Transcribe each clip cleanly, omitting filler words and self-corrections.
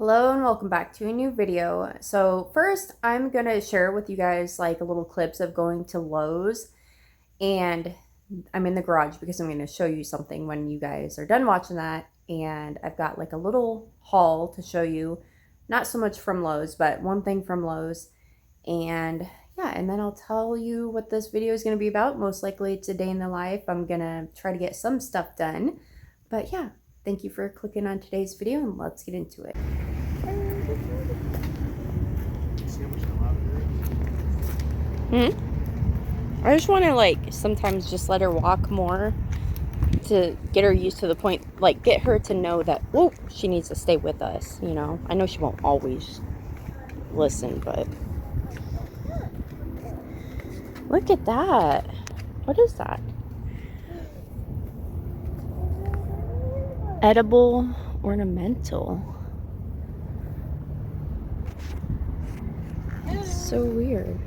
Hello and welcome back to a new video. So first I'm gonna share with you guys like a little clips of going to Lowe's, and I'm in the garage because I'm gonna show you something when you guys are done watching that. And I've got like a little haul to show you, not so much from Lowe's, but one thing from Lowe's. And yeah, and then I'll tell you what this video is gonna be about. Most likely it's a day in the life. I'm gonna try to get some stuff done. But yeah, thank you for clicking on today's video and let's get into it. I just want to like sometimes just let her walk more to get her used to the point, like get her to know that, whoa, she needs to stay with us, you know. I know she won't always listen, but look at that. What is that? Edible ornamental. It's so weird.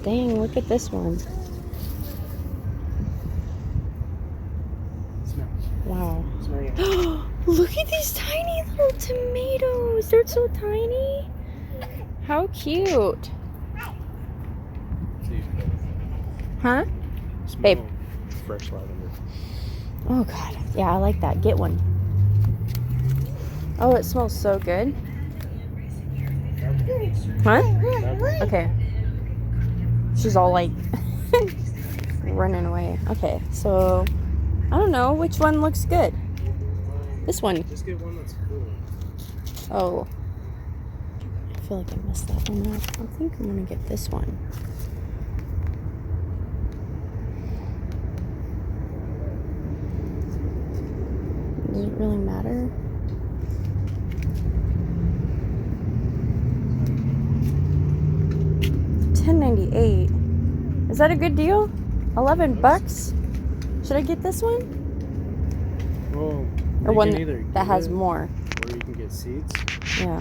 Dang, look at this one. Wow. Look at these tiny little tomatoes. They're so tiny. How cute. Huh? Babe. Fresh lavender. Oh god. Yeah, I like that. Get one. Oh, it smells so good. Huh? Okay. She's all like running away. Okay, so I don't know which one looks good. This one. Just get one that's cool. Oh. I feel like I messed that one up. I think I'm gonna get this one. Does it really matter? $10.98. Is that a good deal? 11 bucks? Should I get this one? Well, or one that has more? Or you can get seeds. Yeah.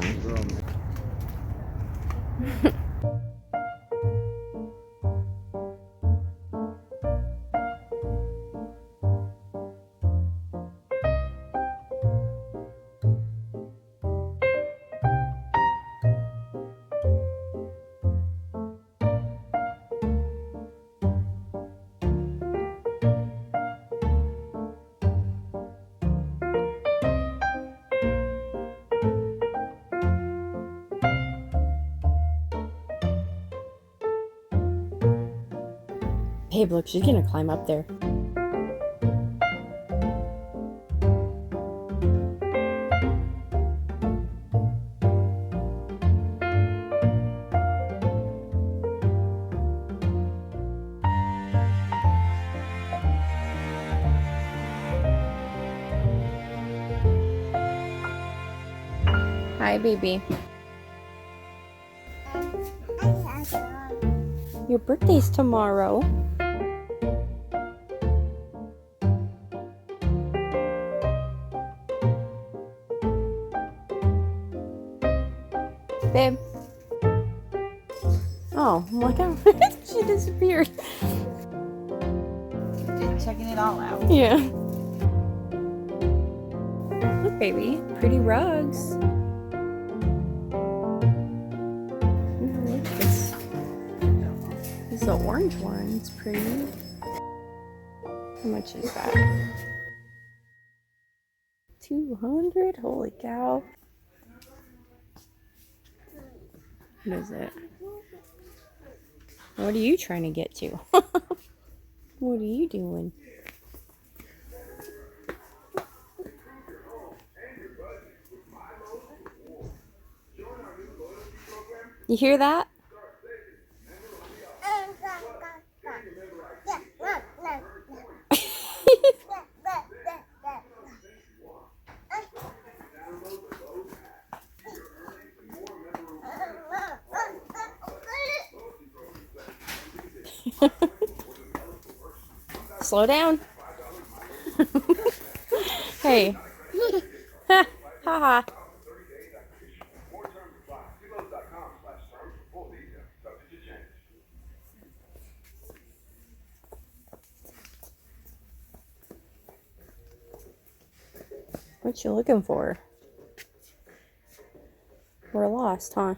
Babe, look, she's gonna climb up there. Hi, baby. Your birthday's tomorrow. Babe. Oh, my God. She disappeared. Checking it all out. Yeah. Look, baby. Pretty rugs. Ooh, look at this. This is the orange one. It's pretty. How much is that? 200? Holy cow. What is it? What are you trying to get to? What are you doing? You hear that? Slow down. Hey. Ha ha. What you looking for? We're lost, huh?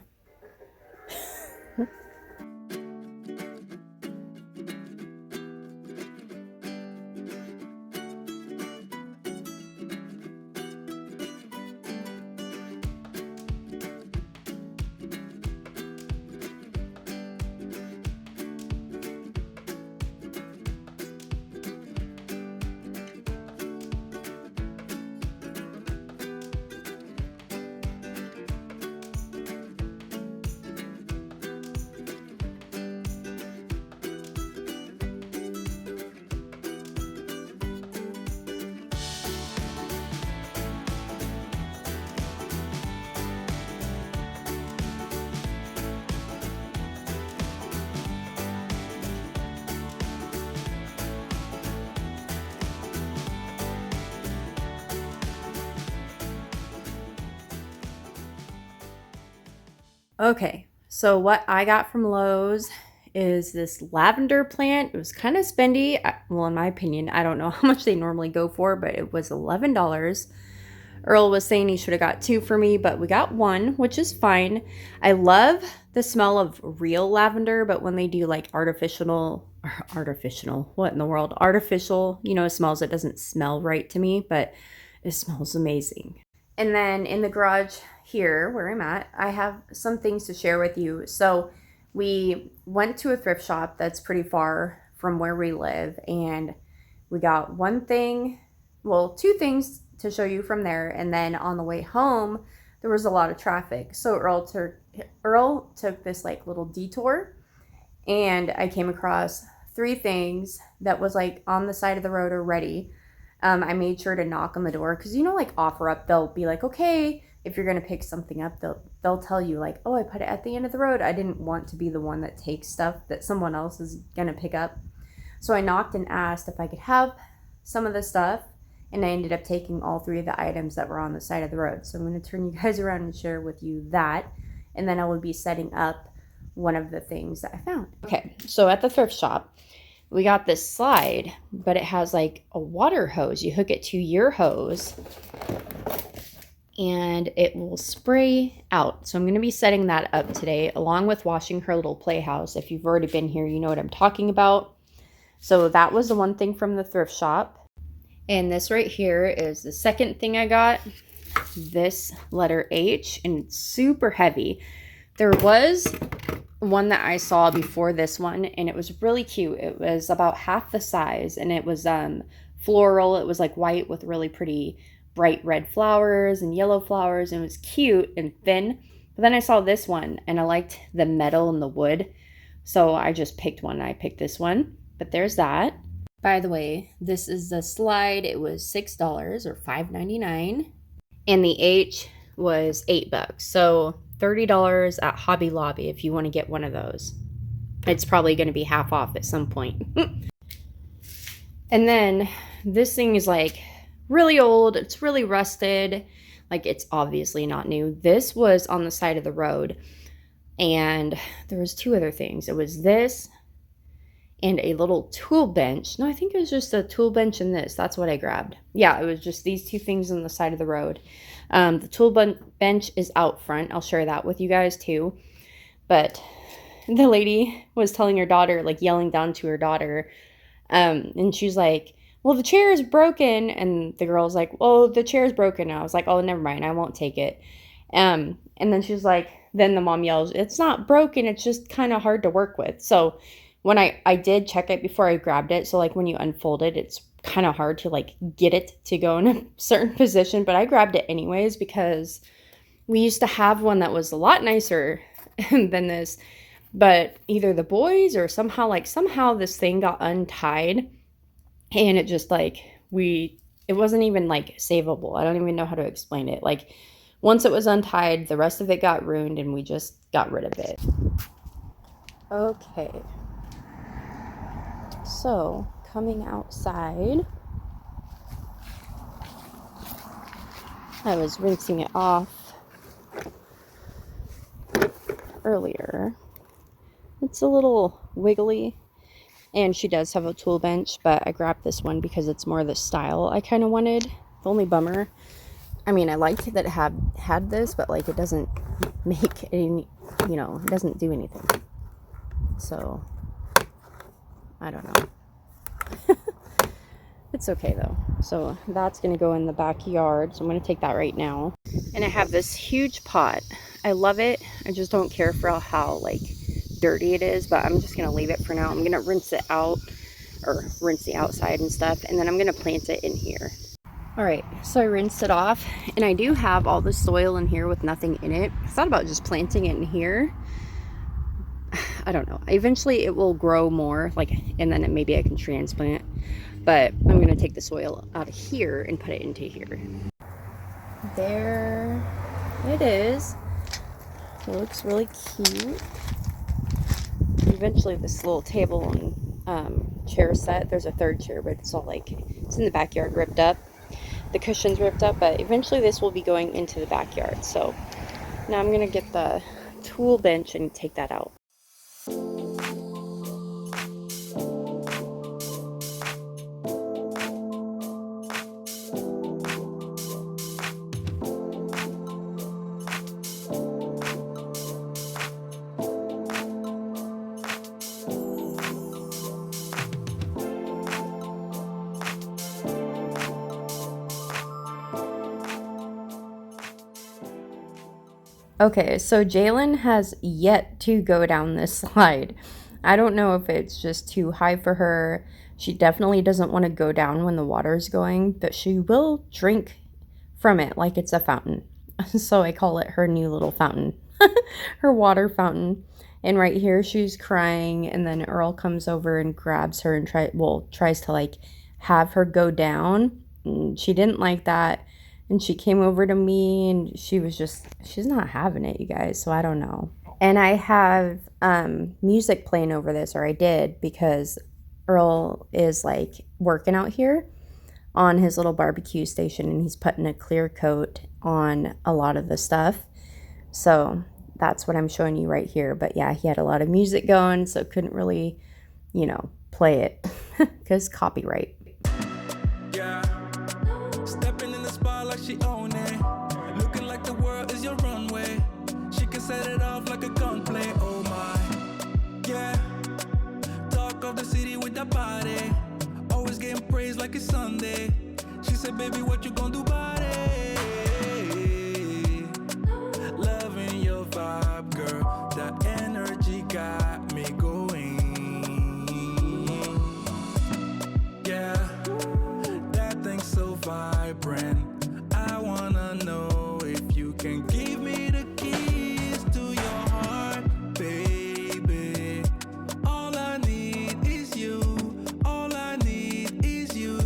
Okay, so what I got from Lowe's is this lavender plant. It was kind of spendy. Well, in my opinion, I don't know how much they normally go for, but it was $11. Earl was saying he should have got 2 for me, but we got 1, which is fine. I love the smell of real lavender, but when they do like artificial, what in the world? Artificial, smells, it doesn't smell right to me, but it smells amazing. And then in the garage here where I'm at, I have some things to share with you. So we went to a thrift shop that's pretty far from where we live, and we got 2 things to show you from there. And then on the way home, there was a lot of traffic. So Earl took this like little detour, and I came across 3 things that was like on the side of the road already. I made sure to knock on the door because, like OfferUp, they'll be like, okay, if you're going to pick something up, they'll tell you like, oh, I put it at the end of the road. I didn't want to be the one that takes stuff that someone else is going to pick up. So I knocked and asked if I could have some of the stuff, and I ended up taking all 3 of the items that were on the side of the road. So I'm going to turn you guys around and share with you that, and then I will be setting up one of the things that I found. Okay, so at the thrift shop, we got this slide, but it has like a water hose. You hook it to your hose and it will spray out. So I'm going to be setting that up today along with washing her little playhouse. If you've already been here, you know what I'm talking about. So that was the one thing from the thrift shop. And this right here is the second thing I got. This letter H, and it's super heavy. There was one that I saw before this one, and it was really cute. It was about half the size, and it was floral. It was like white with really pretty bright red flowers and yellow flowers, and it was cute and thin. But then I saw this one, and I liked the metal and the wood, so I just picked one. I picked this one, but there's that. By the way, this is the slide. It was $6 or $5.99, and the H was $8. So $30 at Hobby Lobby if you want to get one of those. It's probably going to be half off at some point. And then this thing is like really old. It's really rusted. Like, it's obviously not new. This was on the side of the road, and there was 2 other things. It was this and a little tool bench. No, I think it was just a tool bench and this. That's what I grabbed. Yeah, it was just these 2 things on the side of the road. The tool bench is out front. I'll share that with you guys too. But the lady was telling her daughter, like yelling down to her daughter, and she's like, well, the chair is broken. And the girl's like, well, the chair is broken. And I was like, oh, never mind, I won't take it. And then she's like, then the mom yells, it's not broken, it's just kind of hard to work with. So when I did check it before I grabbed it, so like when you unfold it, it's kind of hard to like get it to go in a certain position, but I grabbed it anyways because we used to have one that was a lot nicer than this, but either the boys or somehow this thing got untied, and it just like it wasn't even like savable. I don't even know how to explain it. Like, once it was untied, the rest of it got ruined, and we just got rid of it. Okay. So, coming outside, I was rinsing it off earlier. It's a little wiggly, and she does have a tool bench, but I grabbed this one because it's more the style I kind of wanted. The only bummer I mean, I like that it had this, but like it doesn't make any, you know, it doesn't do anything. So I don't know. It's okay though. So that's gonna go in the backyard. So I'm gonna take that right now. And I have this huge pot. I love it. I just don't care for how like dirty it is, but I'm just gonna leave it for now. I'm gonna rinse it out, or rinse the outside and stuff, and then I'm gonna plant it in here. All right, so I rinsed it off, and I do have all the soil in here with nothing in it. I thought about just planting it in here. I don't know. Eventually it will grow more, like, and then maybe I can transplant. But I'm gonna take the soil out of here and put it into here. There it is. It looks really cute. Eventually this little table and chair set, there's a third chair, but it's all like, it's in the backyard ripped up. The cushion's ripped up, but eventually this will be going into the backyard. So now I'm gonna get the tool bench and take that out. Okay, so Jalen has yet to go down this slide. I don't know if it's just too high for her. She definitely doesn't want to go down when the water's going, but she will drink from it like it's a fountain. So I call it her new little fountain, her water fountain. And right here she's crying, and then Earl comes over and grabs her and tries to like have her go down. And she didn't like that. And she came over to me, and she's not having it, you guys. So I don't know. And I have music playing over this, or I did, because Earl is like working out here on his little barbecue station, and he's putting a clear coat on a lot of the stuff. So that's what I'm showing you right here. But yeah, he had a lot of music going, so couldn't really, you know, play it because copyright. Yeah. Stepping in the spot like she own it. Looking like the world is your runway. She can set it off like a gunplay. Oh my. Yeah. Talk of the city with that body. Always getting praised like it's Sunday. She said, baby, what you gonna do about it? Loving your vibe, girl. That energy got me going. Yeah. That thing's so vibrant. I wanna know if you can give me the keys to your heart, baby. All I need is you. All I need is you.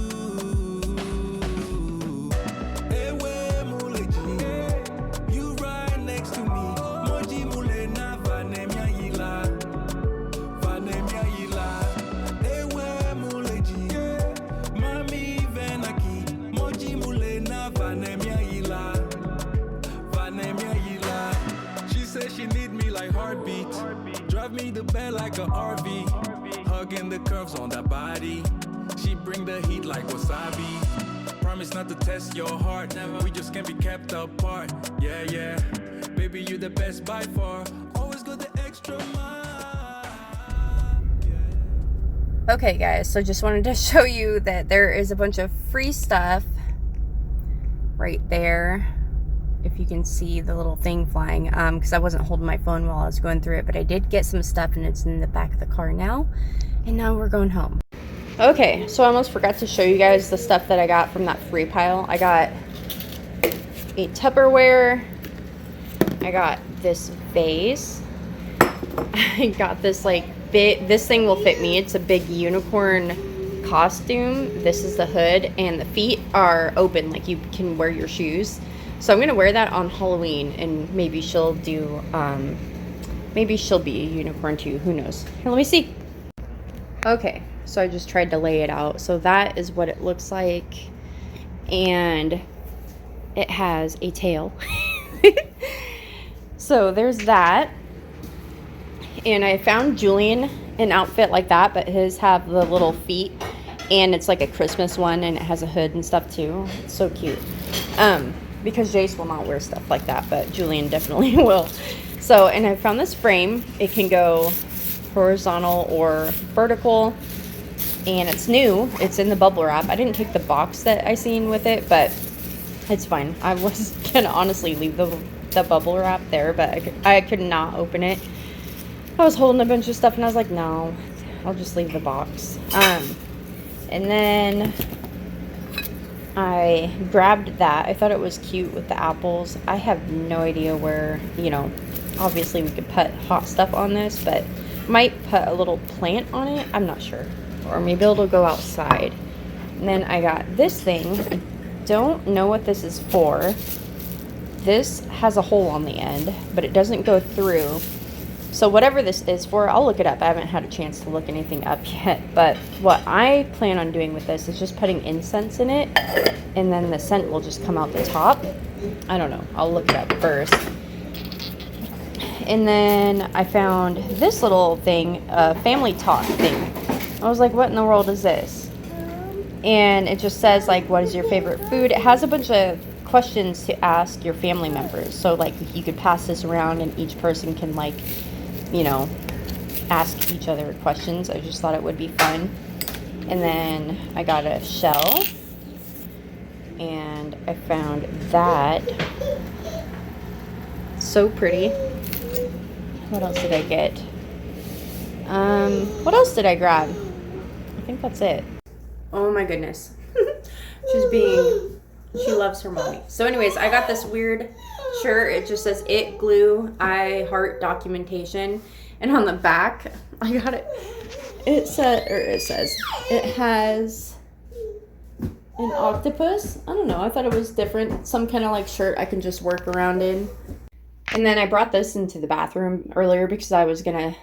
Ewe muleji, you right next to me. Moji mule na vanemia yila, vanemia yila. Ewe muleji, mami venaki. Moji mule na vanemia yila, vanemia yila. She said she need me like heartbeat. Drive me the bed like a RV. Hugging the curves on that body. She bring the heat like wasabi. Promise not to test your heart. Never. We just can't be kept apart. Yeah, yeah. Baby, you the best by far. Always go the extra mile. Okay guys, so just wanted to show you that there is a bunch of free stuff right there. If you can see the little thing flying, because I wasn't holding my phone while I was going through it, but I did get some stuff, and it's in the back of the car now. And now we're going home. Okay, so I almost forgot to show you guys the stuff that I got from that free pile. I got a Tupperware. I got this vase. I got this like big, this thing will fit me. It's a big unicorn costume. This is the hood, and the feet are open, like you can wear your shoes. So I'm gonna wear that on Halloween, and maybe she'll do, maybe she'll be a unicorn too, who knows. Here, let me see. Okay, so I just tried to lay it out. So that is what it looks like, and it has a tail. So there's that. And I found Julian an outfit like that, but his have the little feet, and it's like a Christmas one, and it has a hood and stuff too. It's so cute. because Jace will not wear stuff like that, but Julian definitely will. So, and I found this frame. It can go horizontal or vertical, and it's new. It's in the bubble wrap. I didn't take the box that I seen with it, but it's fine. I was gonna honestly leave the bubble wrap there, but I could not open it. I was holding a bunch of stuff, and I was like, no, I'll just leave the box. And then I grabbed that. I thought it was cute with the apples. I have no idea where, you know, obviously we could put hot stuff on this, but might put a little plant on it. I'm not sure. Or maybe it'll go outside. And then I got this thing. I don't know what this is for. This has a hole on the end, but it doesn't go through. So whatever this is for, I'll look it up. I haven't had a chance to look anything up yet. But what I plan on doing with this is just putting incense in it, and then the scent will just come out the top. I don't know. I'll look it up first. And then I found this little thing, a family talk thing. I was like, what in the world is this? And it just says, like, what is your favorite food? It has a bunch of questions to ask your family members. So, like, you could pass this around and each person can, like, you know, ask each other questions. I just thought it would be fun. And then I got a shell. And I found that. So pretty. What else did I get? What else did I grab? I think that's it. Oh my goodness. She loves her mommy. So anyways, I got this weird shirt. It just says "It Glue I Heart Documentation," and on the back, I got it. It has an octopus. I don't know. I thought it was different. Some kind of like shirt I can just work around in. And then I brought this into the bathroom earlier because I was gonna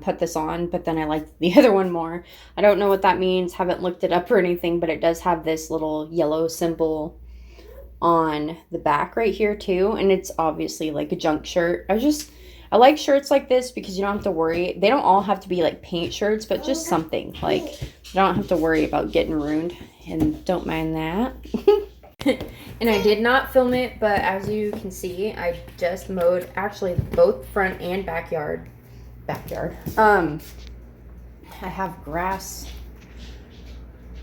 put this on, but then I liked the other one more. I don't know what that means. Haven't looked it up or anything, but it does have this little yellow symbol on the back right here too, and it's obviously like a junk shirt. I like shirts like this because you don't have to worry. They don't all have to be like paint shirts, but just something like you don't have to worry about getting ruined, and don't mind that. And I did not film it, but as you can see, I just mowed actually both front and backyard. I have grass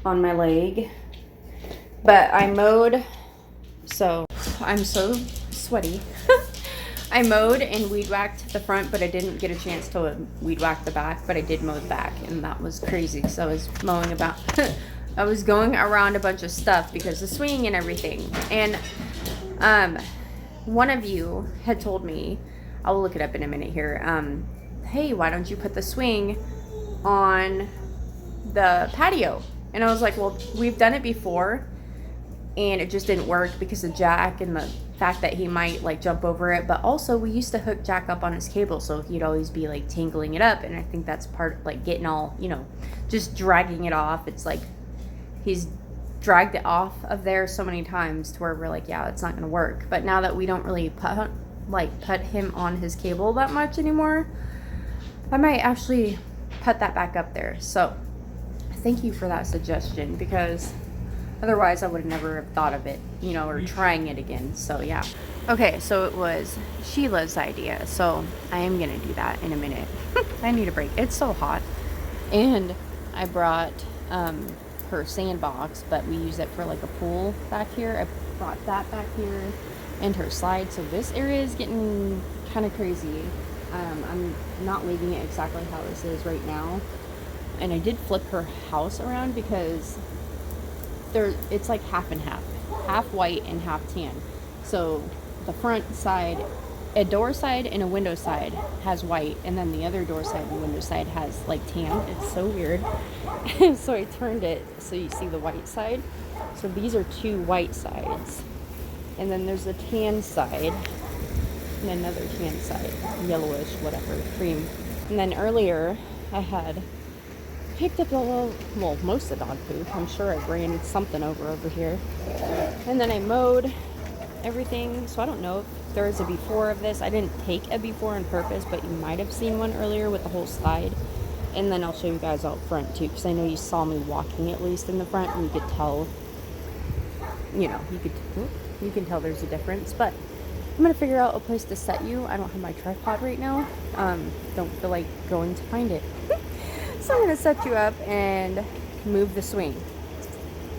on my leg, but I mowed, so I'm so sweaty. I mowed and weed whacked the front, but I didn't get a chance to weed whack the back, but I did mow the back, and that was crazy because I was mowing about I was going around a bunch of stuff because of swinging and everything. And one of you had told me, I'll look it up in a minute here, hey, why don't you put the swing on the patio? And I was like, well, we've done it before and it just didn't work because of Jack and the fact that he might like jump over it. But also we used to hook Jack up on his cable, so he'd always be like tangling it up, and I think that's part of like getting all, you know, just dragging it off. It's like he's dragged it off of there so many times to where we're like, yeah, it's not gonna work. But now that we don't really put him on his cable that much anymore, I might actually put that back up there. So thank you for that suggestion, because otherwise I would have never thought of it, you know, or trying it again. So yeah. Okay, so it was Sheila's idea, so I am gonna do that in a minute. I need a break. It's so hot. And I brought her sandbox, but we use it for like a pool back here. I brought that back here and her slide. So this area is getting kind of crazy. I'm not leaving it exactly how this is right now. And I did flip her house around because it's like half and half white and half tan. So the front side, a door side and a window side has white, and then the other door side and window side has like tan. It's so weird. So I turned it so you see the white side. So these are two white sides, and then there's a tan side and another tan side, yellowish, whatever, cream. And then earlier I had picked up most of the dog poop. I'm sure I ran something over here. And then I mowed everything. So I don't know if there is a before of this. I didn't take a before on purpose, but you might have seen one earlier with the whole slide. And then I'll show you guys out front too, because I know you saw me walking at least in the front, and you could tell you know, you can tell there's a difference. But I'm gonna figure out a place to set you. I don't have my tripod right now. Don't feel like going to find it. So I'm gonna set you up and move the swing.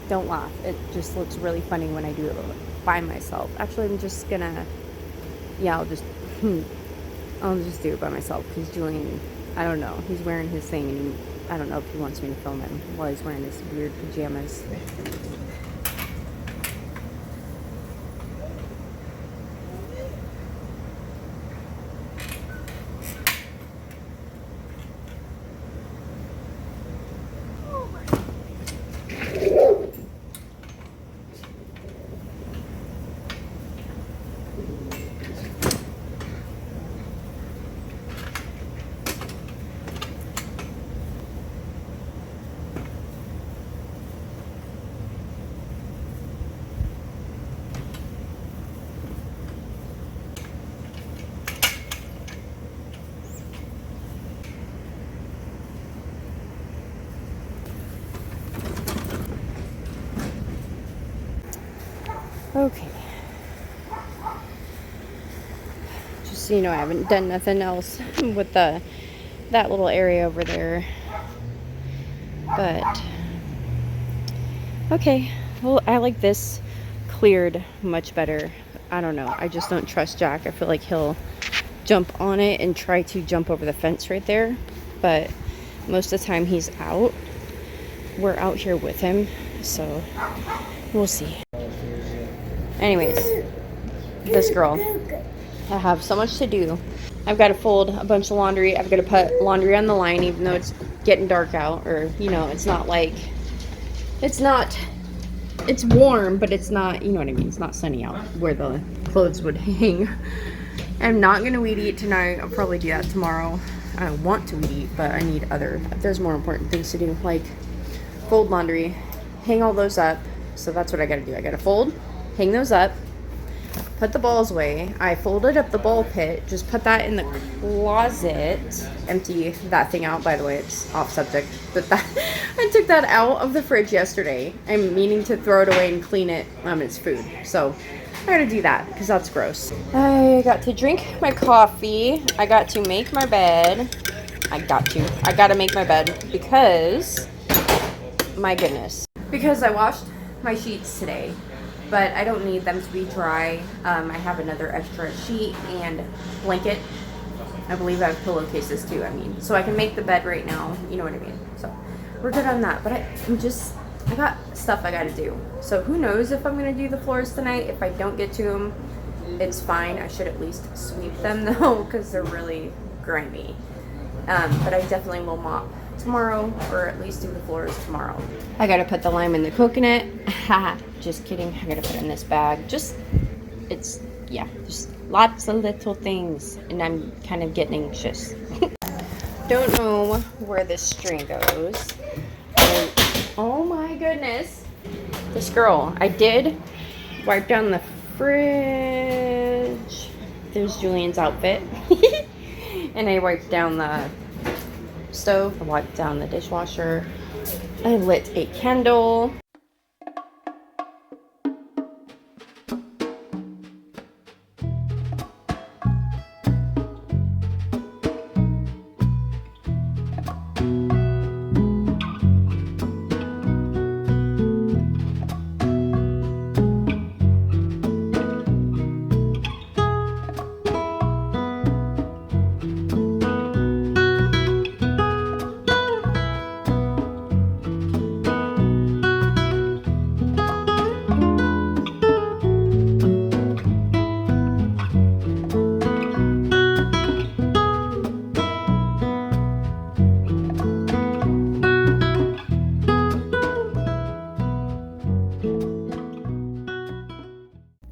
Don't laugh. It just looks really funny when I do it by myself. Actually, I'm just gonna, yeah, I'll just do it by myself because Julian, I don't know, he's wearing his thing and I don't know if he wants me to film him while he's wearing his weird pajamas. Okay. Just so you know, I haven't done nothing else with that little area over there. But okay. Well, I like this cleared much better. I don't know. I just don't trust Jack. I feel like he'll jump on it and try to jump over the fence right there. But most of the time he's out. We're out here with him. So we'll see. Anyways, this girl, I have so much to do. I've got to fold a bunch of laundry. I've got to put laundry on the line even though it's getting dark out, or you know, it's warm, but it's not, you know what I mean, it's not sunny out where the clothes would hang. I'm not gonna weed eat tonight. I'll probably do that tomorrow. I want to weed eat, but there's more important things to do, like fold laundry, hang all those up. So that's what I gotta do. I gotta fold, hang those up, put the balls away. I folded up the ball pit, just put that in the closet, empty that thing out. By the way, it's off subject, but I took that out of the fridge yesterday. I'm meaning to throw it away and clean it. It's food, so I gotta do that because that's gross. I got to drink my coffee. I got to make my bed. I gotta make my bed because, my goodness, because I washed my sheets today, but I don't need them to be dry. I have another extra sheet and blanket. I believe I have pillowcases too, so I can make the bed right now, you know what I mean? So we're good on that, but I got stuff I gotta do. So who knows if I'm gonna do the floors tonight. If I don't get to them, it's fine. I should at least sweep them though, because they're really grimy. But I definitely will mop tomorrow, or at least do the floors tomorrow. I gotta put the lime in the coconut. Just kidding. I gotta put it in this bag. Just lots of little things, and I'm kind of getting anxious. Don't know where this string goes. Oh my goodness. This girl. I did wipe down the fridge. There's Julian's outfit. And I wiped down the stove. I wiped down the dishwasher. I lit a candle.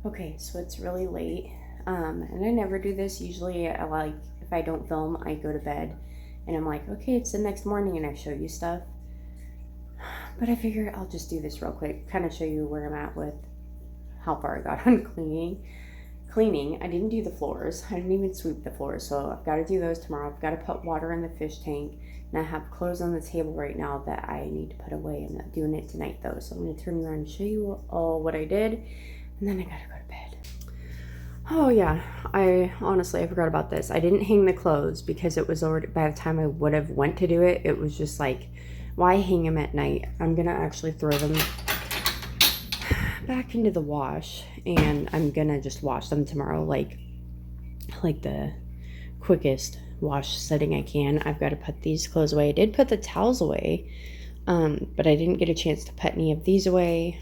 Okay, so it's really late, and I never do this. Usually, if I don't film, I go to bed, and I'm like, okay, it's the next morning, and I show you stuff. But I figure I'll just do this real quick, kind of show you where I'm at with how far I got on cleaning. cleaning. I didn't do the floors. I didn't even sweep the floors. So I've got to do those tomorrow. I've got to put water in the fish tank. And I have clothes on the table right now that I need to put away. I'm not doing it tonight though. So I'm going to turn around and show you all what I did. And then I got to go to bed. Oh yeah, I forgot about this. I didn't hang the clothes because it was already, by the time I would have went to do it, it was just like, why hang them at night? I'm gonna actually throw them back into the wash, and I'm gonna just wash them tomorrow, like the quickest wash setting I can. I've got to put these clothes away. I did put the towels away, but I didn't get a chance to put any of these away.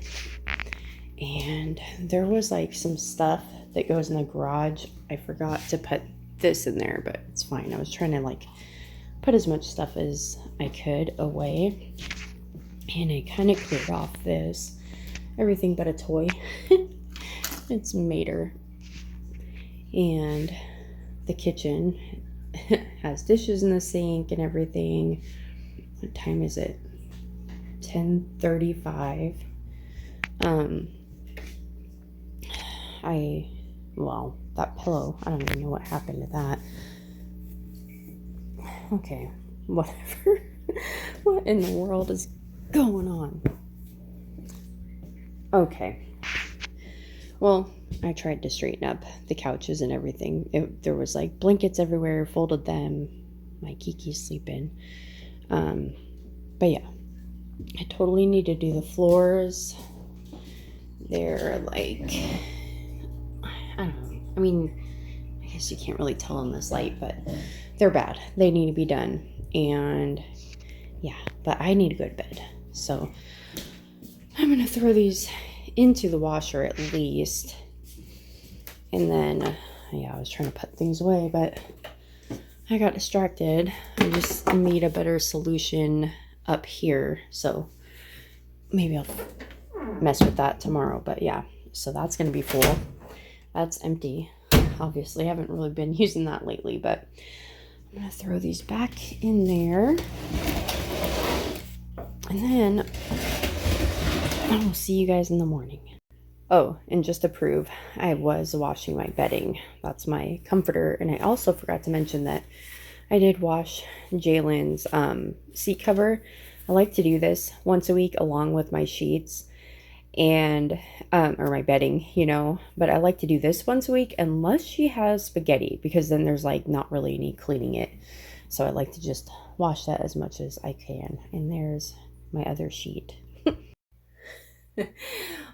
And there was like some stuff that goes in the garage. I forgot to put this in there, but it's fine. I was trying to like put as much stuff as I could away, and I kind of cleared off this, everything but a toy. It's Mater. And the kitchen has dishes in the sink and everything. What time is it? 10:35. Well, that pillow, I don't even know what happened to that. Okay, whatever. What in the world is going on? Okay. Well, I tried to straighten up the couches and everything. There was like blankets everywhere, folded them. My Kiki's sleeping. But yeah, I totally need to do the floors. They're like, I don't know. I mean, I guess you can't really tell in this light, but they're bad. They need to be done. And yeah, but I need to go to bed. So I'm going to throw these into the washer at least. And then, yeah, I was trying to put things away, but I got distracted. I just need a better solution up here. So maybe I'll mess with that tomorrow. But yeah, so that's going to be full. That's empty. Obviously, I haven't really been using that lately, but I'm going to throw these back in there. And then I will see you guys in the morning. Oh, and just to prove, I was washing my bedding. That's my comforter. And I also forgot to mention that I did wash Jalen's seat cover. I like to do this once a week along with my sheets and or my bedding, you know, but I like to do this once a week unless she has spaghetti, because then there's like not really any cleaning it. So I like to just wash that as much as I can. And there's my other sheet.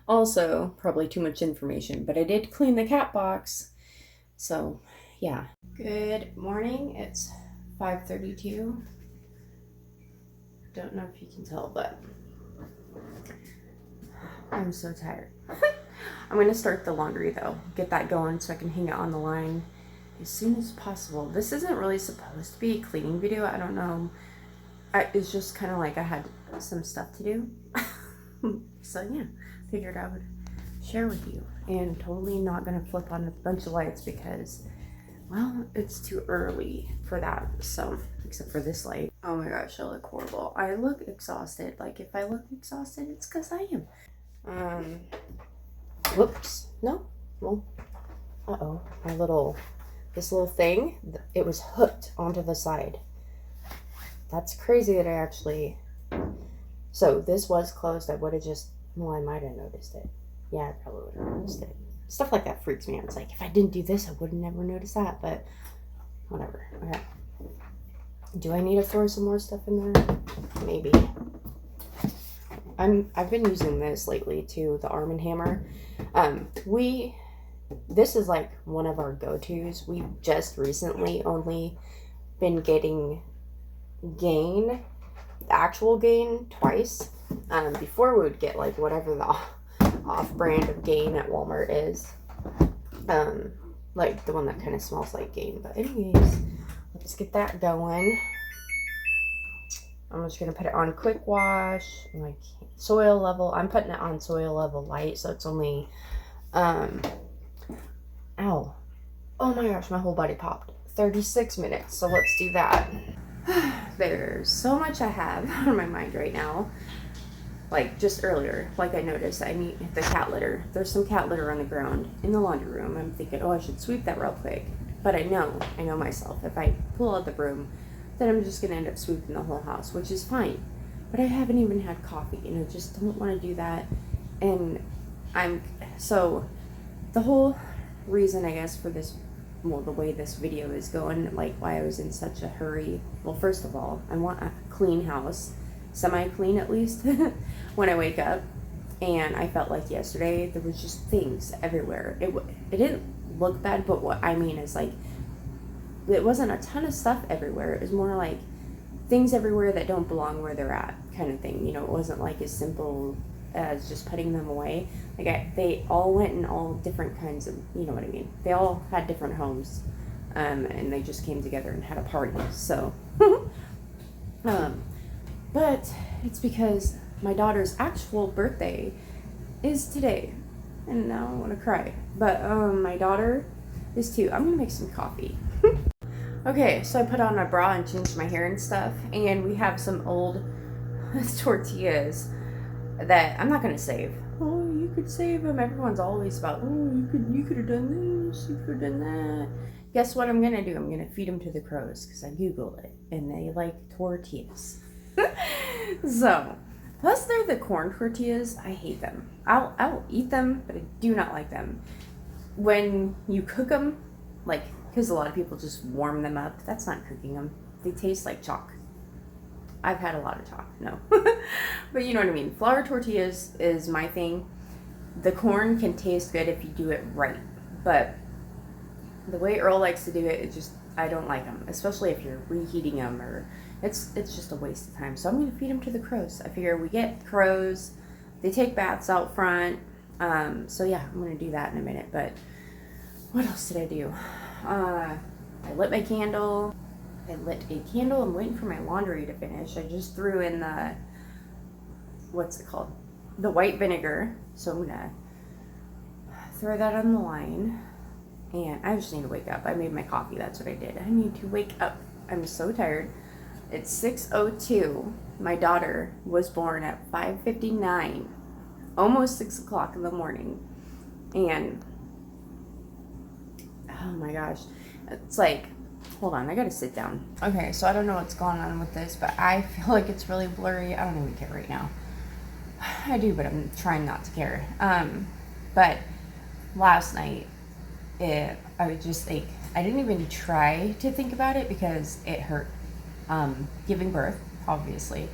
Also, probably too much information, but I did clean the cat box. So yeah. Good morning. It's 5:32. Don't know if you can tell, but I'm so tired. I'm going to start the laundry though. Get that going so I can hang it on the line as soon as possible. This isn't really supposed to be a cleaning video. I don't know. It's just kind of like I had some stuff to do. So yeah, figured I would share with you. And totally not going to flip on a bunch of lights because, well, it's too early for that. So, except for this light. Oh my gosh, I look horrible. I look exhausted. Like, if I look exhausted, it's because I am. Whoops. No. Well, uh-oh. This little thing, it was hooked onto the side. That's crazy that I actually... So, this was closed. I would have just... Well, I might have noticed it. Yeah, I probably would have noticed it. Stuff like that freaks me out. It's like, if I didn't do this, I would have never noticed that. But, whatever. Okay. Do I need to throw some more stuff in there? Maybe. I've been using this lately too, the Arm & Hammer. This is like one of our go-tos. We've just recently only been getting Gain, the actual Gain, twice. Before we would get like whatever the off-brand of Gain at Walmart is. Like the one that kind of smells like Gain. But anyways, let's get that going. I'm just going to put it on quick wash, like soil level. I'm putting it on soil level light, so it's only, ow. Oh my gosh, my whole body popped. 36 minutes, so let's do that. There's so much I have on my mind right now. like just earlier, like I noticed, I need the cat litter. There's some cat litter on the ground in the laundry room. I'm thinking, oh, I should sweep that real quick. But I know myself. If I pull out the broom, then I'm just gonna end up sweeping the whole house, which is fine. But I haven't even had coffee, and I just don't want to do that. And so the whole reason, I guess, for this, well, the way this video is going, like why I was in such a hurry. Well, first of all, I want a clean house, semi-clean at least, when I wake up. And I felt like yesterday there was just things everywhere. It didn't look bad, but what I mean is, like, it wasn't a ton of stuff everywhere. It was more like things everywhere that don't belong where they're at, kind of thing. You know, it wasn't like as simple as just putting them away. Like they all went in all different kinds of, you know what I mean. They all had different homes, and they just came together and had a party. So, but it's because my daughter's actual birthday is today, and now I want to cry. But my daughter is too. I'm gonna make some coffee. Okay, so I put on my bra and changed my hair and stuff, and we have some old tortillas that I'm not gonna save. Oh, you could save them. Everyone's always about, oh, you could have done this, you could have done that. Guess what I'm gonna do? I'm gonna feed them to the crows, because I googled it and they like tortillas. So, plus they're the corn tortillas. I hate them. I'll eat them, but I do not like them. When you cook them, like, because a lot of people just warm them up. That's not cooking them. They taste like chalk. I've had a lot of chalk, no. But you know what I mean. Flour tortillas is my thing. The corn can taste good if you do it right. But the way Earl likes to do it, I don't like them. Especially if you're reheating them, or it's just a waste of time. So I'm going to feed them to the crows. I figure we get crows. They take baths out front. So yeah, I'm going to do that in a minute. But what else did I do? I lit my candle. I'm waiting for my laundry to finish. I just threw in the, what's it called? The white vinegar. So I'm gonna throw that on the line. And I just need to wake up. I made my coffee, that's what I did. I need to wake up. I'm so tired. It's 6:02. My daughter was born at 5:59. Almost 6 o'clock in the morning. And, oh my gosh. It's like, hold on, I gotta sit down. Okay, so I don't know what's going on with this, but I feel like it's really blurry. I don't even care right now. I do, but I'm trying not to care. But last night, I was just like, I didn't even try to think about it because it hurt. Giving birth, obviously,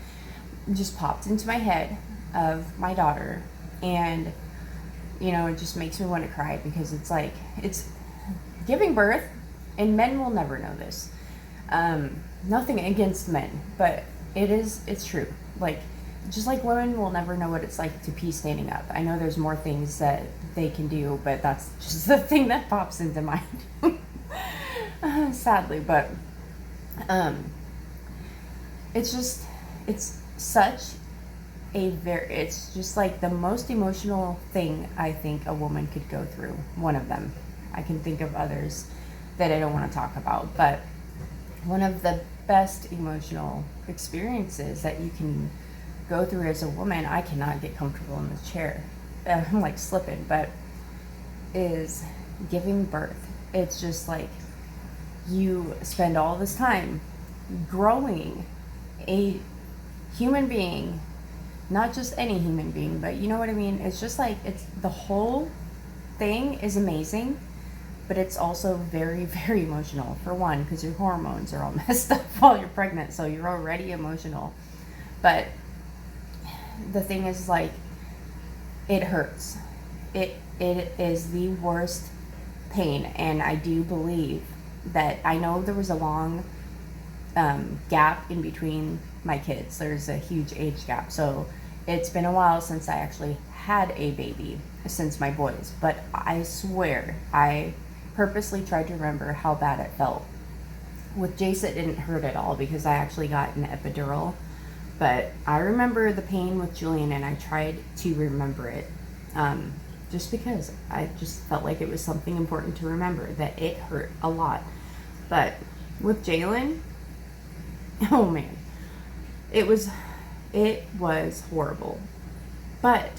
just popped into my head of my daughter, and you know, it just makes me want to cry because it's like, it's giving birth. And men will never know this. Nothing against men, but it's true. Like, just like women will never know what it's like to pee standing up. I know there's more things that they can do, but that's just the thing that pops into mind. Sadly, but it's just like the most emotional thing I think a woman could go through. One of them. I can think of others that I don't want to talk about, but one of the best emotional experiences that you can go through as a woman, I cannot get comfortable in the chair. I'm like slipping, but is giving birth. It's just like you spend all this time growing a human being, not just any human being, but you know what I mean? It's just like, it's the whole thing is amazing. But it's also very, very emotional. For one, because your hormones are all messed up while you're pregnant, so you're already emotional. But the thing is, like, it hurts. It is the worst pain, and I do believe that, I know there was a long gap in between my kids. There's a huge age gap, so it's been a while since I actually had a baby, since my boys. But I swear, I purposely tried to remember how bad it felt. With Jace, it didn't hurt at all because I actually got an epidural. But I remember the pain with Julian, and I tried to remember it. Just because I just felt like it was something important to remember, that it hurt a lot. But with Jalen, oh man, it was horrible. But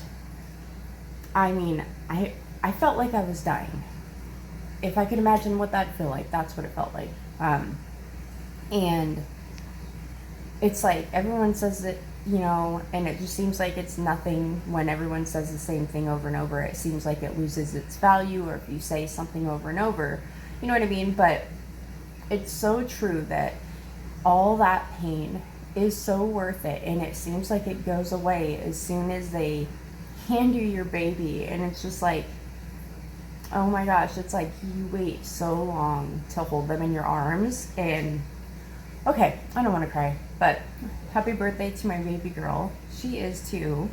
I mean, I felt like I was dying. If I could imagine what that'd feel like, that's what it felt like. And it's like everyone says it, you know, and it just seems like it's nothing when everyone says the same thing over and over. It seems like it loses its value, or if you say something over and over, you know what I mean? But it's so true that all that pain is so worth it, and it seems like it goes away as soon as they hand you your baby. And it's just like, oh my gosh, it's like you wait so long to hold them in your arms. And okay, I don't want to cry, but happy birthday to my baby girl. She is too,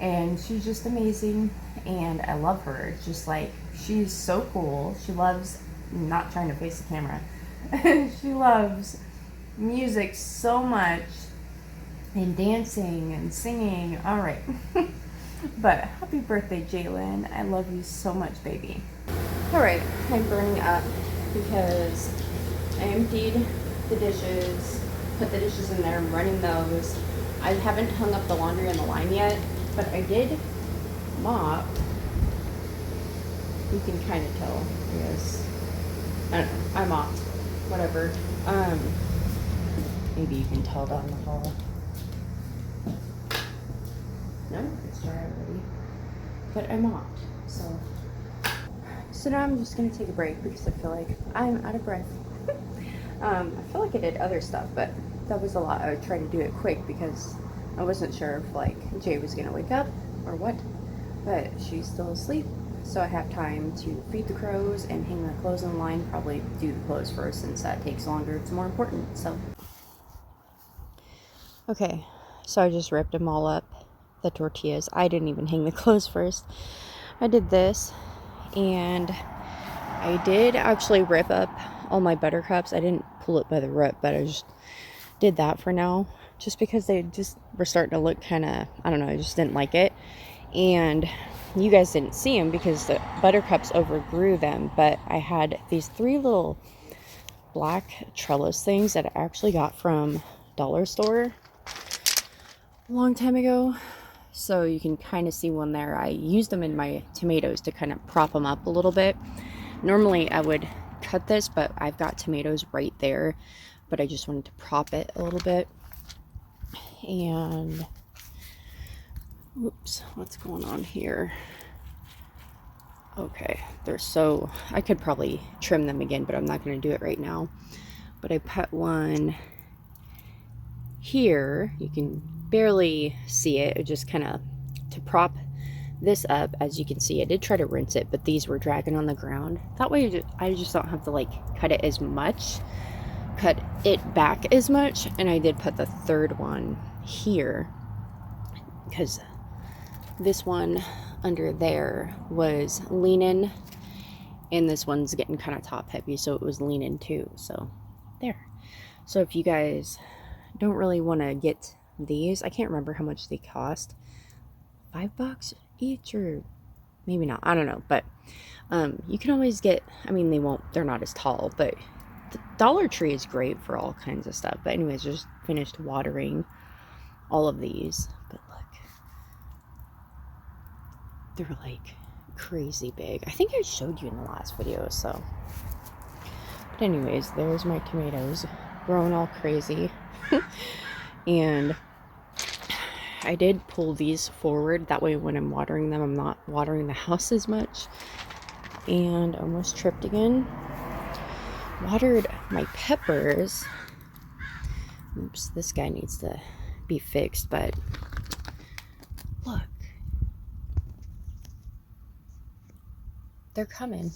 and she's just amazing, and I love her. It's just like, she's so cool. She loves, not trying to face the camera, she loves music so much, and dancing and singing. All right. But happy birthday, Jalen. I love you so much, baby. All right, I'm burning up because I emptied the dishes, put the dishes in there, I'm running those. I haven't hung up the laundry on the line yet, but I did mop. You can kind of tell, I guess. I don't know, I mopped, whatever. Maybe you can tell down the hall. No, it's dry already. But I mopped, so. So now I'm just gonna take a break because I feel like I'm out of breath. I feel like I did other stuff, but that was a lot. I would try to do it quick because I wasn't sure if like Jay was gonna wake up or what, but she's still asleep. So I have time to feed the crows and hang the clothes in line. Probably do the clothes first since that takes longer. It's more important, so. Okay, so I just ripped them all up, the tortillas. I didn't even hang the clothes first. I did this, and I did actually rip up all my buttercups. I didn't pull it by the root, but I just did that for now, just because they just were starting to look kind of, I don't know, I just didn't like it. And you guys didn't see them because the buttercups overgrew them, but I had these 3 little black trellis things that I actually got from dollar store a long time ago. So you can kind of see one there. I used them in my tomatoes to kind of prop them up a little bit. Normally I would cut this, but I've got tomatoes right there, but I just wanted to prop it a little bit. And oops, what's going on here? Okay, they're so, I could probably trim them again, but I'm not going to do it right now. But I put one here. You can barely see it. It just kind of to prop this up. As you can see, I did try to rinse it, but these were dragging on the ground. That way I just don't have to like cut it back as much. And I did put the third one here because this one under there was leaning, and this one's getting kind of top heavy, so it was leaning too. So there. So if you guys don't really want to get these, I can't remember how much they cost, $5 each, or maybe not, I don't know, but you can always get, I mean, they're not as tall, but the Dollar Tree is great for all kinds of stuff. But anyways, just finished watering all of these, but look, they're like crazy big. I think I showed you in the last video. So but anyways, there's my tomatoes growing all crazy. And I did pull these forward, that way when I'm watering them, I'm not watering the house as much. And almost tripped again. Watered my peppers. Oops, this guy needs to be fixed, but look, they're coming.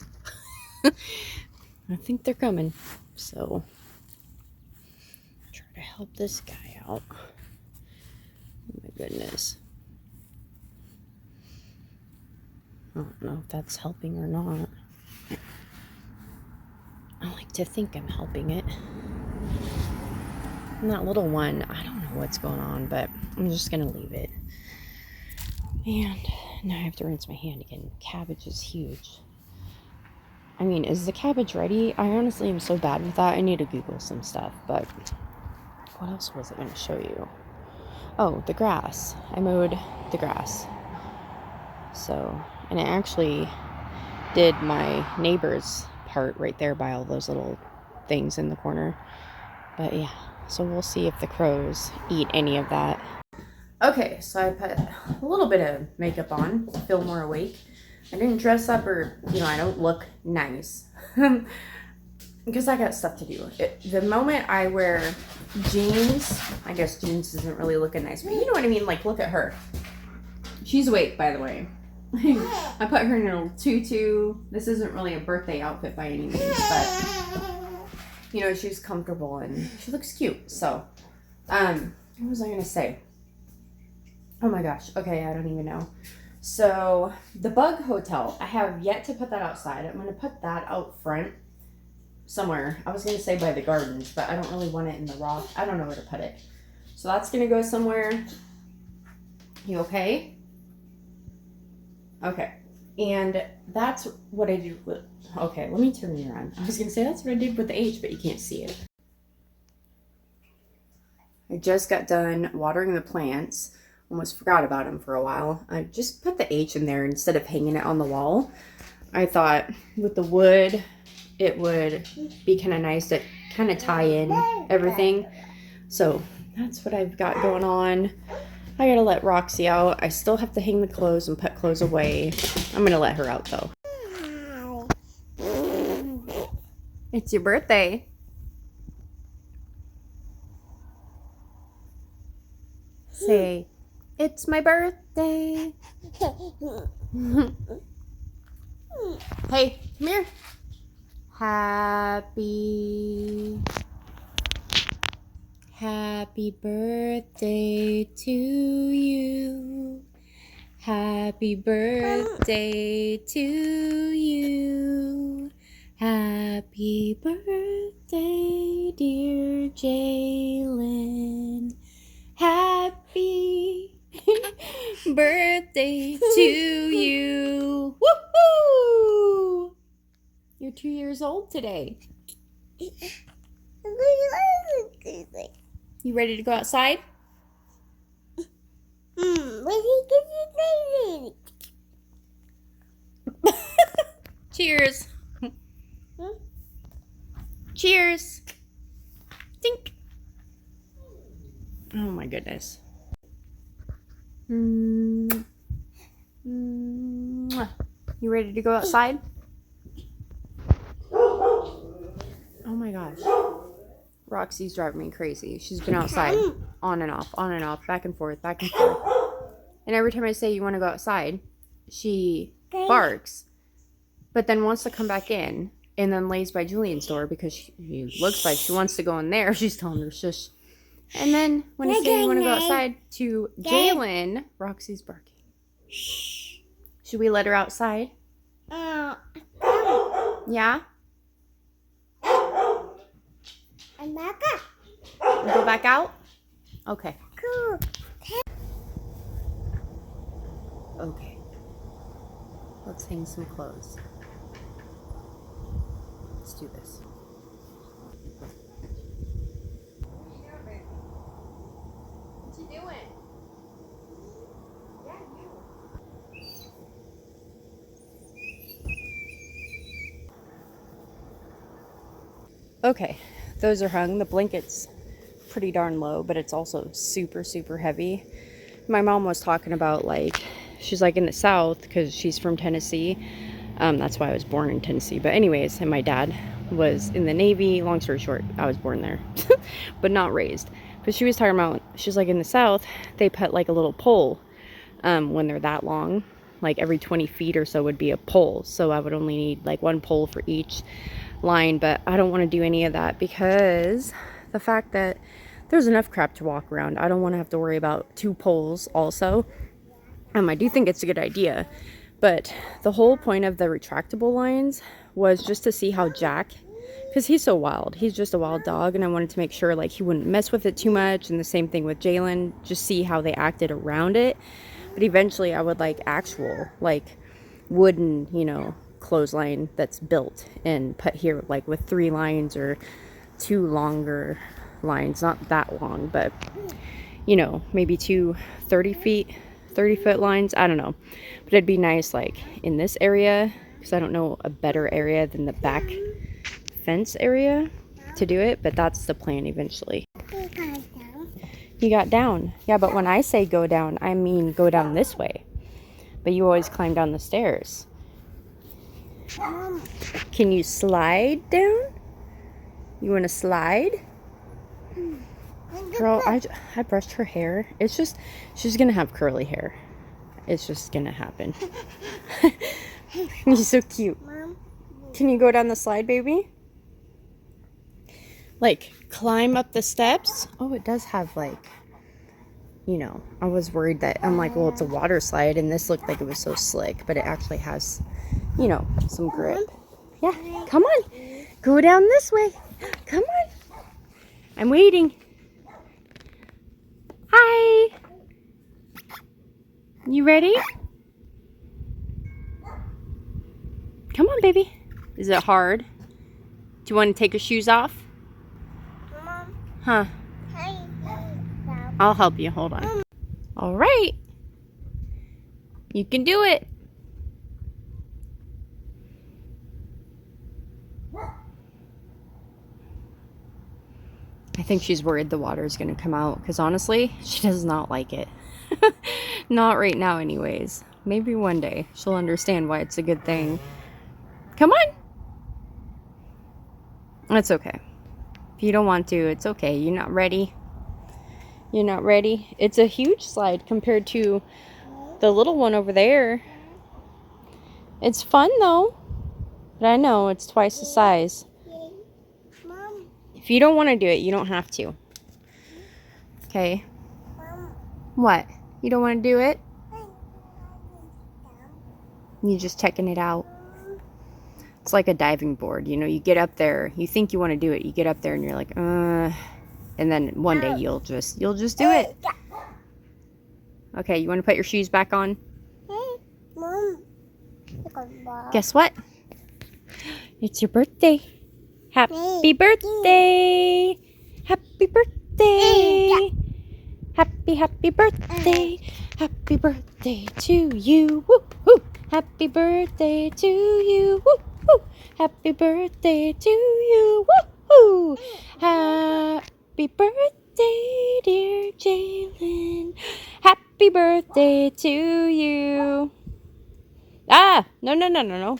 I think they're coming. So try to help this guy out. Oh my goodness. I don't know if that's helping or not. I like to think I'm helping it. And that little one, I don't know what's going on, but I'm just gonna leave it. And now I have to rinse my hand again. Cabbage is huge. I mean, is the cabbage ready? I honestly am so bad with that. I need to Google some stuff, but what else was I going to show you? Oh, the grass. I mowed the grass. So, and it actually did my neighbor's part right there by all those little things in the corner. But yeah, so we'll see if the crows eat any of that. Okay, so I put a little bit of makeup on to feel more awake. I didn't dress up or, I don't look nice. Because I got stuff to do. The moment I wear jeans, I guess jeans isn't really looking nice, but you know what I mean? Like, look at her. She's awake, by the way. I put her in a little tutu. This isn't really a birthday outfit by any means, but, she's comfortable and she looks cute. So, what was I going to say? Oh my gosh. Okay, I don't even know. So, the Bug Hotel, I have yet to put that outside. I'm going to put that out front somewhere. I was going to say by the gardens, but I don't really want it in the rock. I don't know where to put it. So that's going to go somewhere. You okay? Okay. And that's what I do with... Okay, let me turn you around. I was going to say that's what I did with the H, but you can't see it. I just got done watering the plants. Almost forgot about them for a while. I just put the H in there instead of hanging it on the wall. I thought with the wood, it would be kind of nice to kind of tie in everything. So that's what I've got going on. I gotta let Roxy out. I still have to hang the clothes and put clothes away. I'm gonna let her out though. It's your birthday. Say, it's my birthday. Hey, come here. Happy birthday to you. Happy birthday to you. Happy birthday, dear Jalen. Happy birthday to you. Woohoo! You're 2 years old today. You ready to go outside? Cheers. Cheers. Think. Oh my goodness. You ready to go outside? Oh my gosh. Roxy's driving me crazy. She's been outside on and off, back and forth, back and forth. And every time I say you want to go outside, she barks, but then wants to come back in and then lays by Julian's door because she looks like she wants to go in there. She's telling her shush. And then when I say you want to go outside to Jalen, Roxy's barking. Should we let her outside? Yeah? Go back out? Okay. Okay. Let's hang some clothes. Let's do this. What you doing? Yeah, you. Okay, those are hung. The blanket's pretty darn low, but it's also super, super heavy. My mom was talking about, like, she's like in the South because she's from Tennessee. That's why I was born in Tennessee. But anyways, and my dad was in the Navy. Long story short, I was born there, but not raised. But she was talking about, she's like in the South, they put like a little pole when they're that long. Like every 20 feet or so would be a pole. So I would only need like one pole for each line. But I don't want to do any of that because the fact that there's enough crap to walk around. I don't want to have to worry about 2 poles also. I do think it's a good idea. But the whole point of the retractable lines was just to see how Jack, because he's so wild. He's just a wild dog, and I wanted to make sure like he wouldn't mess with it too much. And the same thing with Jalen, just see how they acted around it. But eventually I would like actual like wooden, clothesline that's built and put here like with 3 lines or 2 longer lines, not that long, but maybe 2 30 30-foot lines. I don't know. But it'd be nice like in this area, because I don't know a better area than the back fence area to do it, but that's the plan eventually. You got down. Yeah, but when I say go down, I mean go down this way. But you always climb down the stairs. Can you slide down? You want to slide? Girl, I brushed her hair. It's just, she's going to have curly hair. It's just going to happen. You're so cute. Can you go down the slide, baby? Like, climb up the steps? Oh, it does have, like, you know, I was worried that, I'm like, well, it's a water slide, and this looked like it was so slick, but it actually has, you know, some grip. Yeah, come on. Go down this way. Come on. I'm waiting. Hi. You ready? Come on, baby. Is it hard? Do you want to take your shoes off? Huh? I'll help you. Hold on. All right. You can do it. I think she's worried the water is going to come out because honestly, she does not like it. Not right now anyways. Maybe one day she'll understand why it's a good thing. Come on. That's okay. If you don't want to, it's okay. You're not ready. You're not ready. It's a huge slide compared to the little one over there. It's fun though. But I know it's twice the size. If you don't want to do it, you don't have to. Okay. What? You don't want to do it? You're just checking it out. It's like a diving board. You know, you get up there, you think you want to do it. You get up there and you're like, and then one day you'll just do it. Okay, you want to put your shoes back on? Guess what? It's your birthday. Happy birthday. Happy birthday. Happy birthday. Happy birthday to you. Woo, woo. Happy birthday to you. Woo, woo. Happy birthday to you. Woo, woo. Happy birthday, dear Jalen. Happy birthday to you. Ah, no.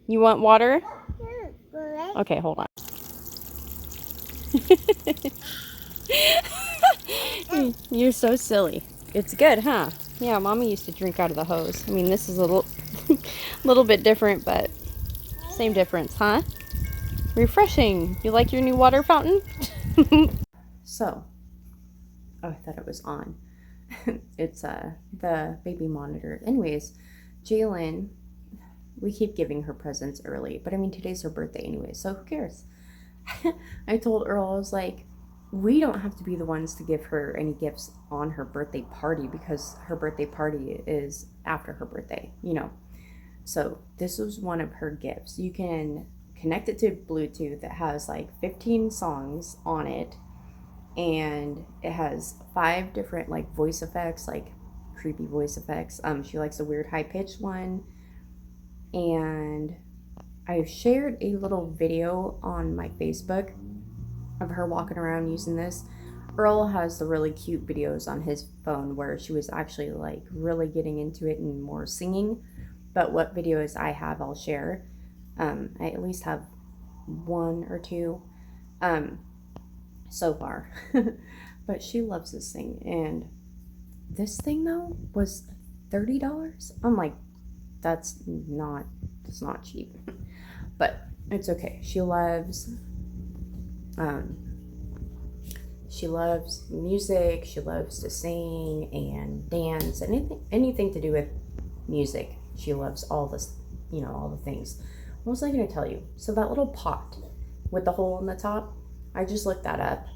You want water? Okay, hold on. You're so silly. It's good, huh? Yeah, Mommy used to drink out of the hose. I mean, this is a little bit different, but same difference, huh? Refreshing. You like your new water fountain? So, oh, I thought it was on. It's the baby monitor. Anyways, Jalen, we keep giving her presents early, but I mean, today's her birthday anyway, so who cares? I told Earl, I was like, we don't have to be the ones to give her any gifts on her birthday party because her birthday party is after her birthday, you know. So this was one of her gifts. You can connect it to Bluetooth. That has like 15 songs on it, and it has 5 different like voice effects, like creepy voice effects. She likes a weird high-pitched one, and I've shared a little video on my Facebook of her walking around using this. Earl has the really cute videos on his phone where she was actually like really getting into it and more singing. But what videos I have, I'll share. I at least have 1 or 2 so far. But she loves this thing. And this thing though was $30. I'm like, that's not cheap. But it's okay. She loves music. She loves to sing and dance. Anything to do with music. She loves all this, you know, all the things. What was I going to tell you? So that little pot with the hole in the top, I just looked that up.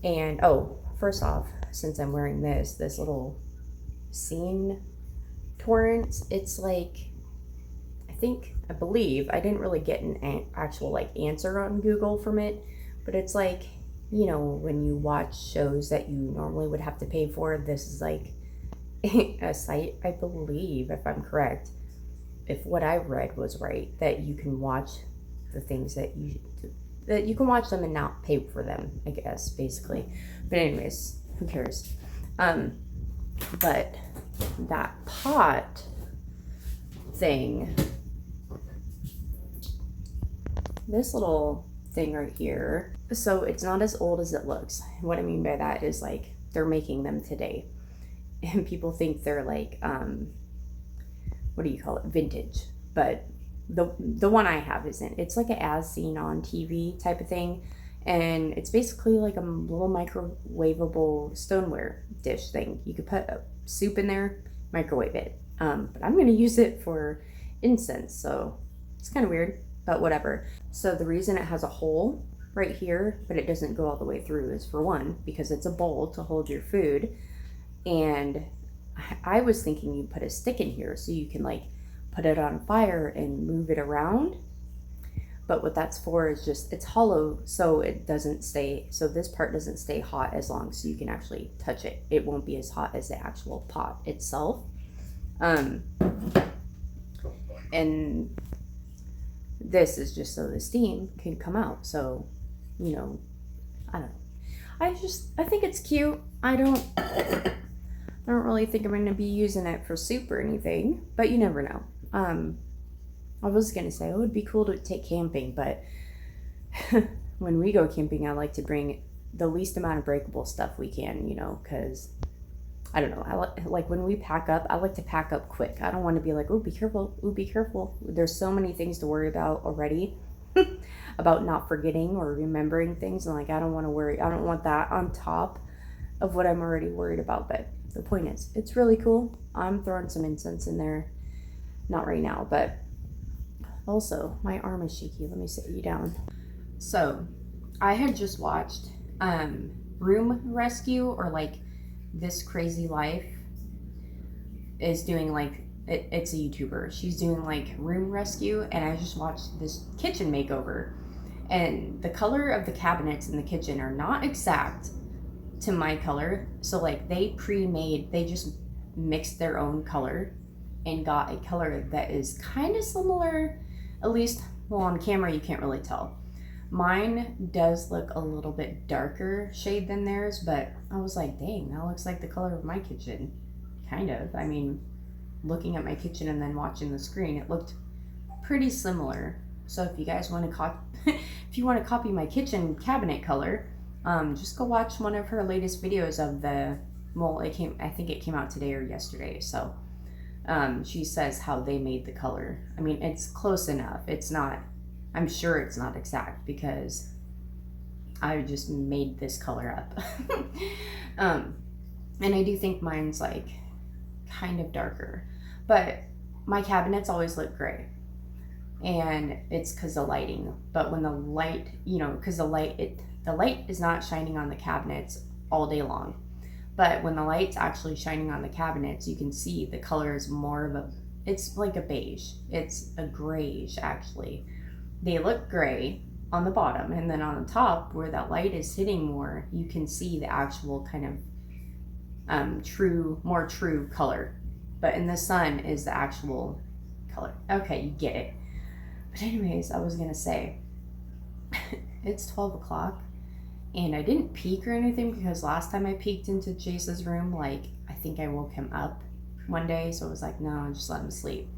And oh, first off, since I'm wearing this little scene torrent, it's like, I believe, I didn't really get an actual like answer on Google from it, but it's like, you know, when you watch shows that you normally would have to pay for, this is like a site, I believe, if I'm correct, if what I read was right, that you can watch the things that you can watch them and not pay for them, I guess, basically. But anyways, who cares? But that pot thing, this little thing right here, so it's not as old as it looks. What I mean by that is like they're making them today, and people think they're like what do you call it, vintage, but the one I have isn't. It's like a as seen on TV type of thing, and it's basically like a little microwavable stoneware dish thing. You could put a soup in there, microwave it, but I'm gonna use it for incense, so it's kind of weird, but whatever. So the reason it has a hole right here but it doesn't go all the way through is, for one, because it's a bowl to hold your food, and I was thinking you put a stick in here so you can like put it on fire and move it around. But what that's for is just, it's hollow, so it doesn't stay, so this part doesn't stay hot as long, so you can actually touch it. It won't be as hot as the actual pot itself. And this is just so the steam can come out. So, you know, I don't know. I think it's cute. I don't really think I'm going to be using it for soup or anything, but you never know. I was going to say, oh, it would be cool to take camping, but when we go camping, I like to bring the least amount of breakable stuff we can, you know, because I don't know. I like when we pack up, I like to pack up quick. I don't want to be like, oh, be careful. Oh, be careful. There's so many things to worry about already about not forgetting or remembering things. And like, I don't want to worry. I don't want that on top of what I'm already worried about. But the point is, it's really cool. I'm throwing some incense in there. Not right now, but also my arm is shaky. Let me sit you down. So I had just watched Room Rescue, or like This Crazy Life is doing like, it's a YouTuber. She's doing like room rescue, and I just watched this kitchen makeover, and the color of the cabinets in the kitchen are not exact to my color. So like they just mixed their own color and got a color that is kind of similar, at least, well, on camera you can't really tell. Mine does look a little bit darker shade than theirs, but I was like, dang, that looks like the color of my kitchen. Kind of. I mean, looking at my kitchen and then watching the screen, it looked pretty similar. So if you guys want to if you want to copy my kitchen cabinet color, just go watch one of her latest videos of the, well, I think it came out today or yesterday. So she says how they made the color. I mean, it's close enough. It's not, I'm sure it's not exact because I just made this color up. And I do think mine's like kind of darker, but my cabinets always look gray, and it's because of lighting. But when the light, you know, because the light is not shining on the cabinets all day long, but when the light's actually shining on the cabinets, you can see the color is more of a, it's like a beige. It's a grayish actually. They look gray on the bottom, and then on the top where that light is hitting more, you can see the actual kind of more true color. But in the sun is the actual color. Okay, you get it. But anyways, I was gonna say, it's 12 o'clock and I didn't peek or anything, because last time I peeked into Chase's room, like, I think I woke him up one day, so I was like, no, just let him sleep.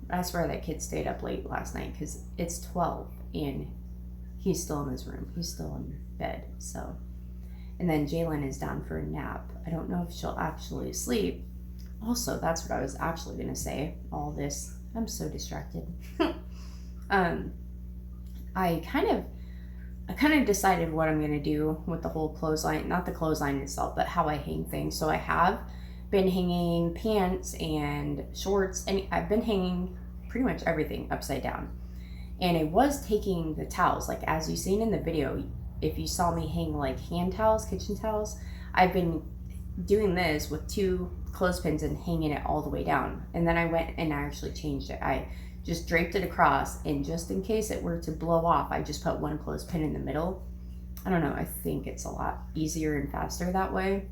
I swear that kid stayed up late last night, because it's 12 and he's still in his room. He's still in bed, so. And then Jalen is down for a nap. I don't know if she'll actually sleep. Also, that's what I was actually gonna say. All this, I'm so distracted. I kind of decided what I'm gonna do with the whole clothesline, not the clothesline itself, but how I hang things. So I have been hanging pants and shorts, and I've been hanging pretty much everything upside down. And I was taking the towels, like as you've seen in the video, if you saw me hang like hand towels, kitchen towels, I've been doing this with 2 clothespins and hanging it all the way down. And then I went and I actually changed it. I just draped it across, and just in case it were to blow off, I just put 1 clothespin in the middle. I don't know, I think it's a lot easier and faster that way.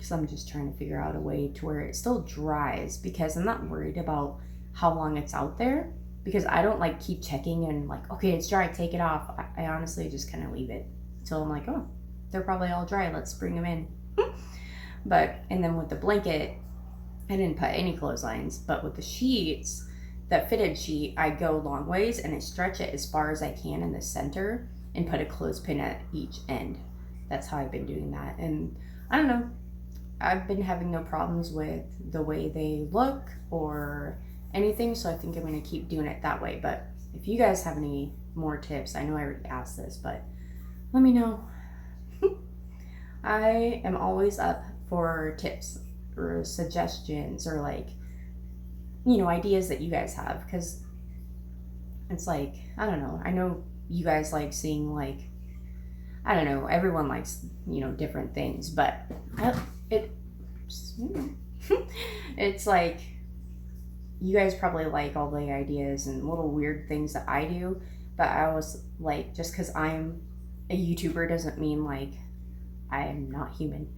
because I'm just trying to figure out a way to where it still dries, because I'm not worried about how long it's out there, because I don't like keep checking and like, okay, it's dry, take it off. I honestly just kind of leave it until I'm like, oh, they're probably all dry, let's bring them in. But, and then with the blanket, I didn't put any clotheslines, but with the sheets, that fitted sheet, I go long ways and I stretch it as far as I can in the center and put a clothespin at each end. That's how I've been doing that. And I don't know, I've been having no problems with the way they look or anything, so I think I'm going to keep doing it that way. But if you guys have any more tips, I know I already asked this, but let me know. I am always up for tips or suggestions or like, you know, ideas that you guys have, because it's like, I don't know, I know you guys like seeing like, I don't know, everyone likes, you know, different things, but it's like you guys probably like all the ideas and little weird things that I do, but I was like, just because I'm a YouTuber doesn't mean like I am not human.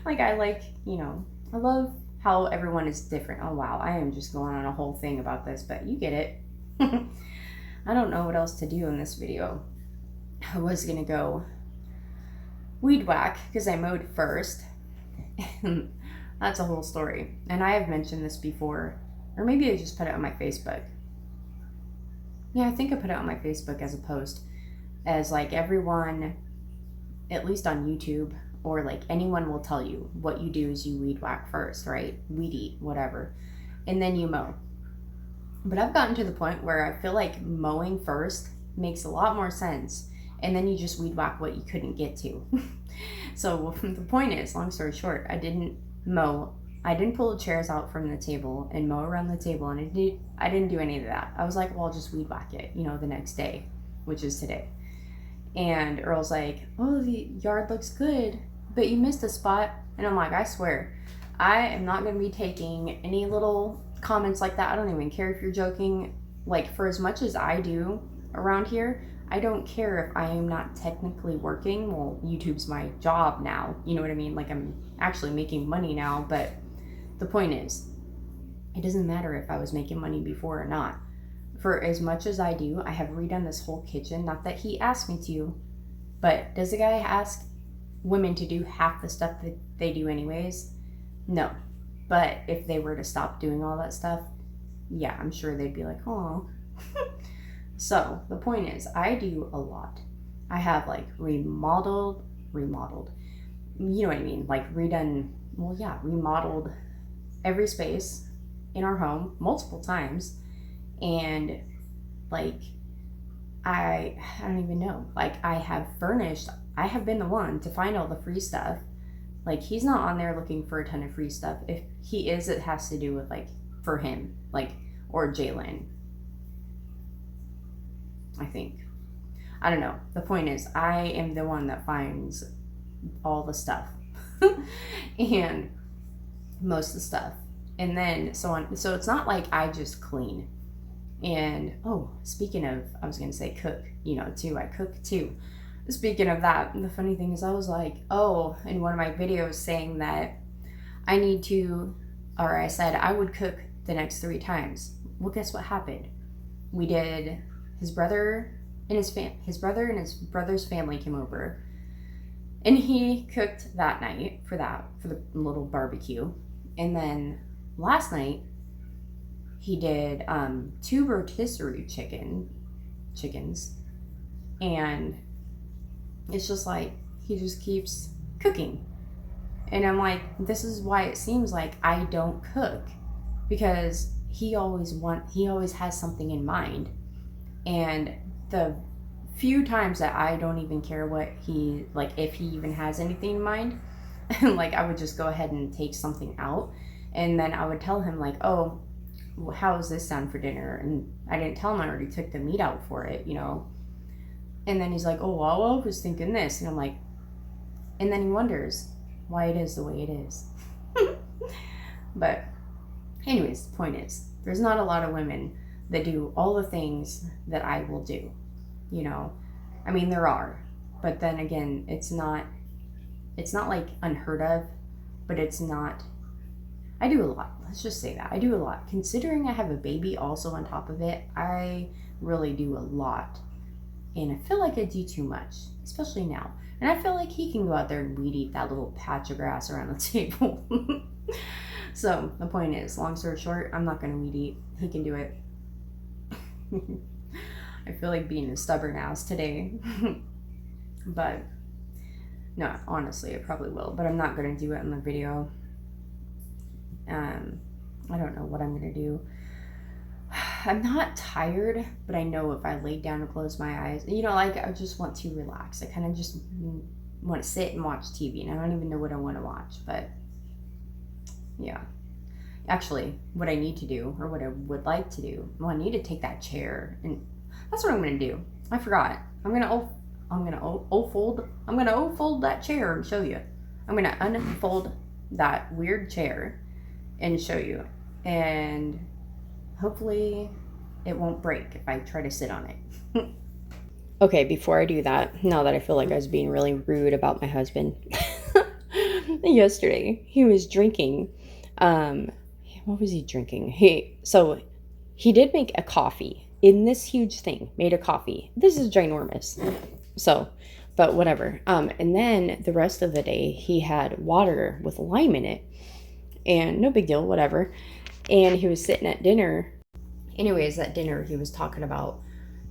Like I like, you know, I love how everyone is different. Oh wow, I am just going on a whole thing about this, but you get it. I don't know what else to do in this video. I was gonna go weed whack because I mowed first. That's a whole story. And I have mentioned this before, or maybe I just put it on my Facebook. Yeah, I think I put it on my Facebook as a post, as like everyone, at least on YouTube, or like anyone will tell you what you do is you weed whack first, right? Weed eat, whatever. And then you mow. But I've gotten to the point where I feel like mowing first makes a lot more sense. And then you just weed whack what you couldn't get to. So the point is, long story short, I didn't mow. I didn't pull the chairs out from the table and mow around the table. And I didn't do any of that. I was like, well, I'll just weed whack it, you know, the next day, which is today. And Earl's like, oh, the yard looks good, but you missed a spot. And I'm like, I swear, I am not going to be taking any little comments like that. I don't even care if you're joking. Like, for as much as I do around here, I don't care if I am not technically working. Well, YouTube's my job now. You know what I mean? Like, I'm actually making money now. But the point is, it doesn't matter if I was making money before or not. For as much as I do, I have redone this whole kitchen. Not that he asked me to, but does a guy ask women to do half the stuff that they do anyways? No. But if they were to stop doing all that stuff, yeah, I'm sure they'd be like, oh. So the point is, I do a lot. I have like remodeled, you know what I mean? Like redone, well, yeah, remodeled every space in our home multiple times. And like, I don't even know. Like, I have furnished, I have been the one to find all the free stuff. Like, he's not on there looking for a ton of free stuff. If he is, it has to do with like, for him, like, or Jalen, I think. I don't know. The point is, I am the one that finds all the stuff and most of the stuff. And then so on. So it's not like I just clean. And oh, speaking of, I was going to say cook, you know, too. I cook too. Speaking of that, the funny thing is I was like, oh, in one of my videos saying that I need to, or I said I would cook the next 3 times. Well, guess what happened? We did, his brother and his brother's family came over, and he cooked that night for the little barbecue. And then last night he did 2 rotisserie chickens, and it's just like he just keeps cooking. And I'm like, this is why it seems like I don't cook, because he always has something in mind. And the few times that I don't even care what he, like, if he even has anything in mind, like, I would just go ahead and take something out, and then I would tell him like, oh, well, how does this sound for dinner? And I didn't tell him I already took the meat out for it, you know. And then he's like, oh, well, I was thinking this. And I'm like, and then he wonders why it is the way it is. But anyways, the point is, there's not a lot of women that do all the things that I will do, you know. I mean, there are, but then again, it's not like unheard of but it's not. I do a lot. Let's just say that. I do a lot. Considering I have a baby also on top of it, I really do a lot. And I feel like I do too much, especially now. And I feel like he can go out there and weed eat that little patch of grass around the table. So the point is, long story short, I'm not going to weed eat. He can do it. I feel like being a stubborn ass today. But no, honestly, I probably will. But I'm not going to do it in the video. I don't know what I'm going to do. I'm not tired, but I know if I lay down and close my eyes, you know, like I just want to relax. I kind of just want to sit and watch TV, and I don't even know what I want to watch, but yeah. Actually, what I need to do, or what I would like to do, well, I need to take that chair, and that's what I'm going to do. I forgot. I'm going to fold that chair and show you. I'm going to unfold that weird chair and show you, and hopefully it won't break if I try to sit on it. Okay, before I do that, now that I feel like I was being really rude about my husband, yesterday he was drinking. What was he drinking? He did make a coffee in this huge thing. Made a coffee. This is ginormous. So, but whatever. And then the rest of the day he had water with lime in it, and no big deal, whatever. And he was sitting at dinner. Anyways, at dinner, he was talking about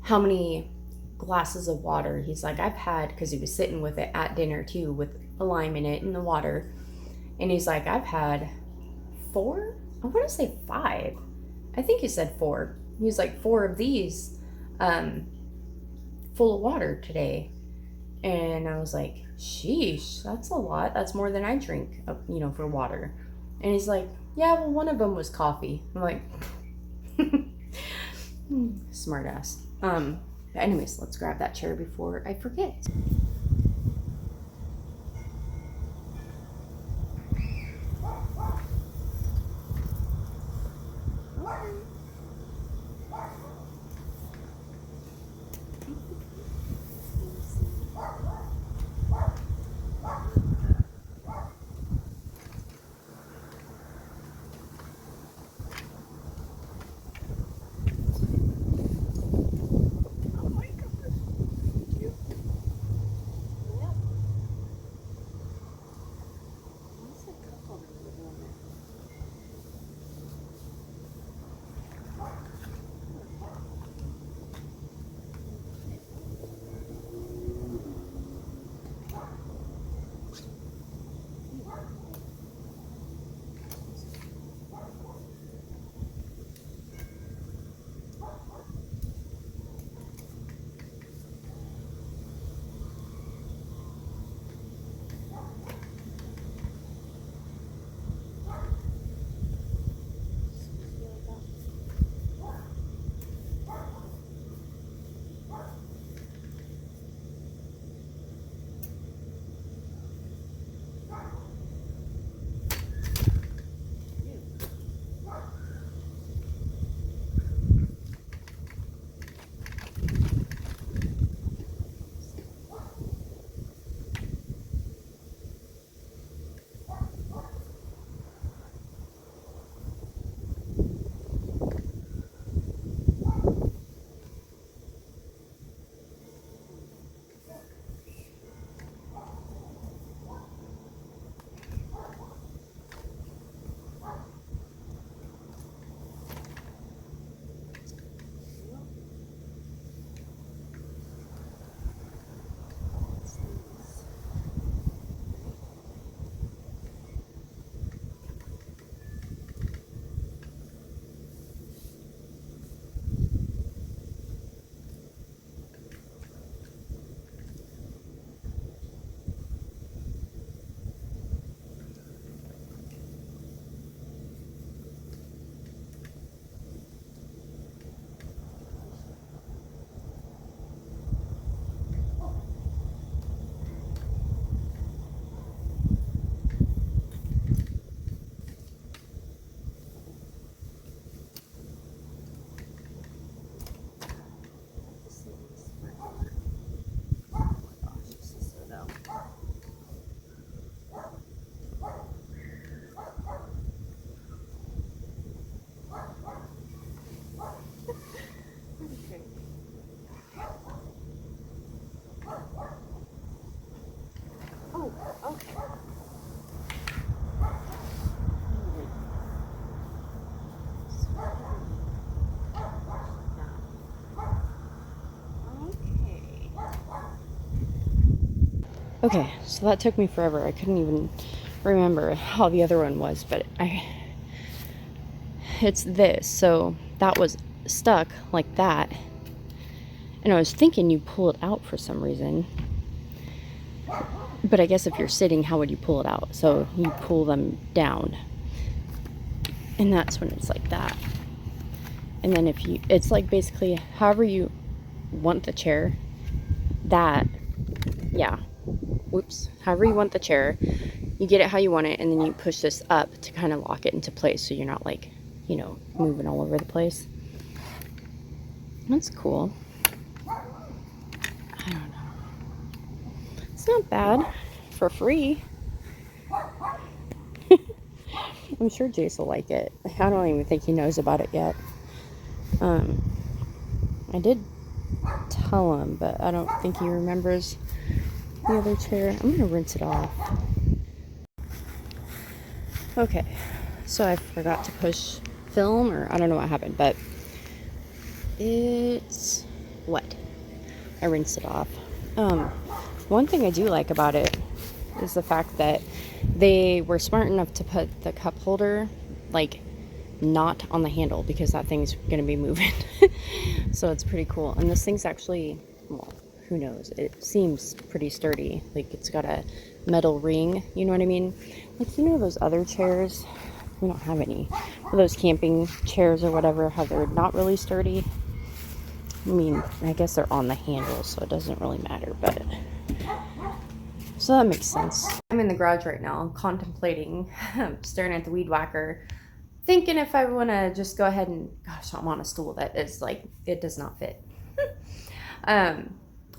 how many glasses of water. He's like, I've had, because he was sitting with it at dinner too, with the lime in it and the water. And he's like, I've had 4? I want to say 5. I think he said 4. He's like, 4 of these full of water today. And I was like, sheesh, that's a lot. That's more than I drink, for water. And he's like, yeah, well, one of them was coffee. I'm like, smart ass. But anyways, let's grab that chair before I forget. Okay, so that took me forever. I couldn't even remember how the other one was, but it's this. So that was stuck like that. And I was thinking you pull it out for some reason. But I guess if you're sitting, how would you pull it out? So you pull them down. And that's when it's like that. And then it's like basically however you want the chair, however you want the chair, you get it how you want it, and then you push this up to kind of lock it into place so you're not like, moving all over the place. That's cool. I don't know. It's not bad for free. I'm sure Jace will like it. I don't even think he knows about it yet. I did tell him, but I don't think he remembers the other chair. I'm gonna rinse it off. Okay, so I forgot to push film, or I don't know what happened, but it's wet. I rinsed it off. One thing I do like about it is the fact that they were smart enough to put the cup holder like not on the handle, because that thing's gonna be moving. So it's pretty cool. And this thing's actually, well, who knows, it seems pretty sturdy. Like it's got a metal ring, you know what I mean? Like, those other chairs, we don't have any, those camping chairs or whatever, how they're not really sturdy. I mean, I guess they're on the handle, so it doesn't really matter, but so that makes sense. I'm in the garage right now, contemplating, staring at the weed whacker, thinking if I want to just go ahead and, gosh, I'm on a stool that is like, it does not fit.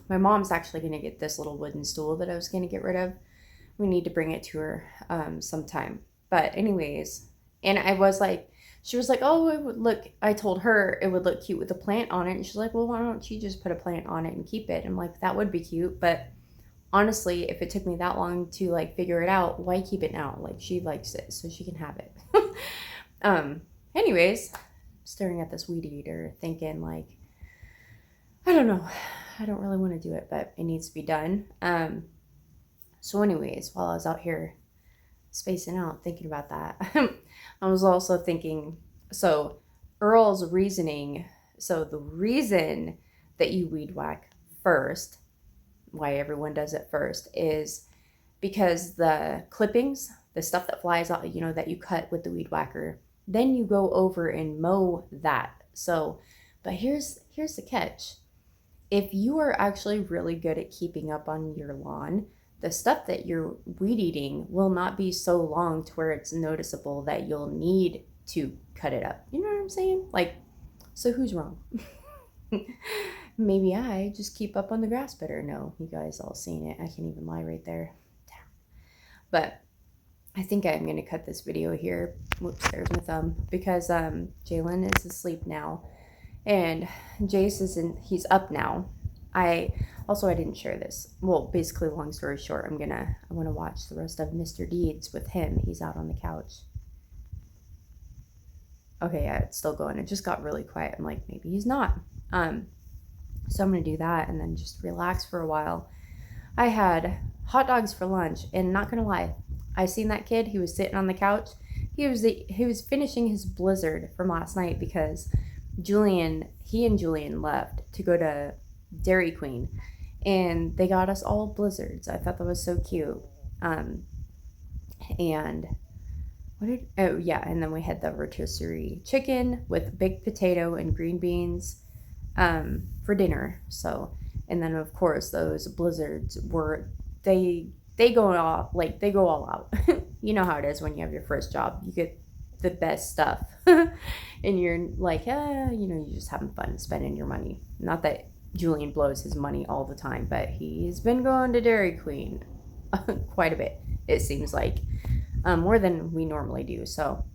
My mom's actually going to get this little wooden stool that I was going to get rid of. We need to bring it to her sometime. But anyways, and I was like, she was like, oh, it would look, I told her it would look cute with a plant on it. And she's like, well, why don't you just put a plant on it and keep it? I'm like, that would be cute. But honestly, if it took me that long to like figure it out, why keep it now? Like, she likes it, so she can have it. Anyways, staring at this weed eater, thinking like, I don't know, I don't really want to do it, but it needs to be done. So anyways, while I was out here spacing out, thinking about that, I was also thinking, so Earl's reasoning, so the reason that you weed whack first, why everyone does it first, is because the clippings, the stuff that flies out, that you cut with the weed whacker, then you go over and mow that. So, but here's the catch. If you are actually really good at keeping up on your lawn, the stuff that you're weed eating will not be so long to where it's noticeable that you'll need to cut it up. You know what I'm saying? Like, so who's wrong? Maybe I just keep up on the grass better. No, you guys all seen it. I can't even lie right there. But I think I'm going to cut this video here. Whoops, there's my thumb. Because Jalen is asleep now. And Jace he's up now. I didn't share this. Well, basically, long story short, I want to watch the rest of Mr. Deeds with him. He's out on the couch. Okay, yeah, it's still going. It just got really quiet. I'm like, maybe he's not. So I'm going to do that and then just relax for a while. I had hot dogs for lunch, and not going to lie, I seen that kid. He was sitting on the couch. He was finishing his blizzard from last night because he and Julian left to go to Dairy Queen, and they got us all blizzards. I thought that was so cute. And then we had the rotisserie chicken with baked potato and green beans for dinner. So, and then of course those blizzards were, they go all out. You know how it is when you have your first job. You get the best stuff and you're like, you're just having fun spending your money. Not that Julian blows his money all the time, but he's been going to Dairy Queen quite a bit, it seems like, more than we normally do. So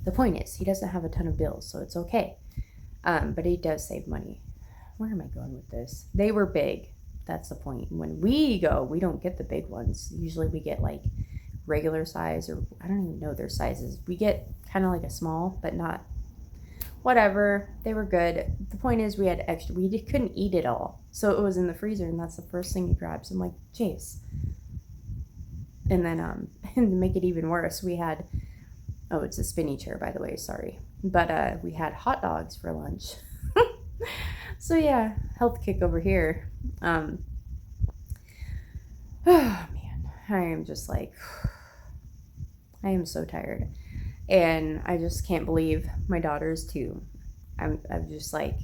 the point is, he doesn't have a ton of bills, so it's okay. But he does save money. Where am I going with this? They were big. That's the point. When we go, we don't get the big ones. Usually we get like regular size, or I don't even know their sizes. We get kind of like a small, but not whatever. They were good. The point is we had extra. We couldn't eat it all. So it was in the freezer, and that's the first thing he grabs. I'm like, Chase. And then, and to make it even worse, we had, oh, it's a spinny chair, by the way, sorry. But we had hot dogs for lunch. So yeah, health kick over here. Oh man, I am just like, I am so tired. And I just can't believe my daughters too. I'm just like,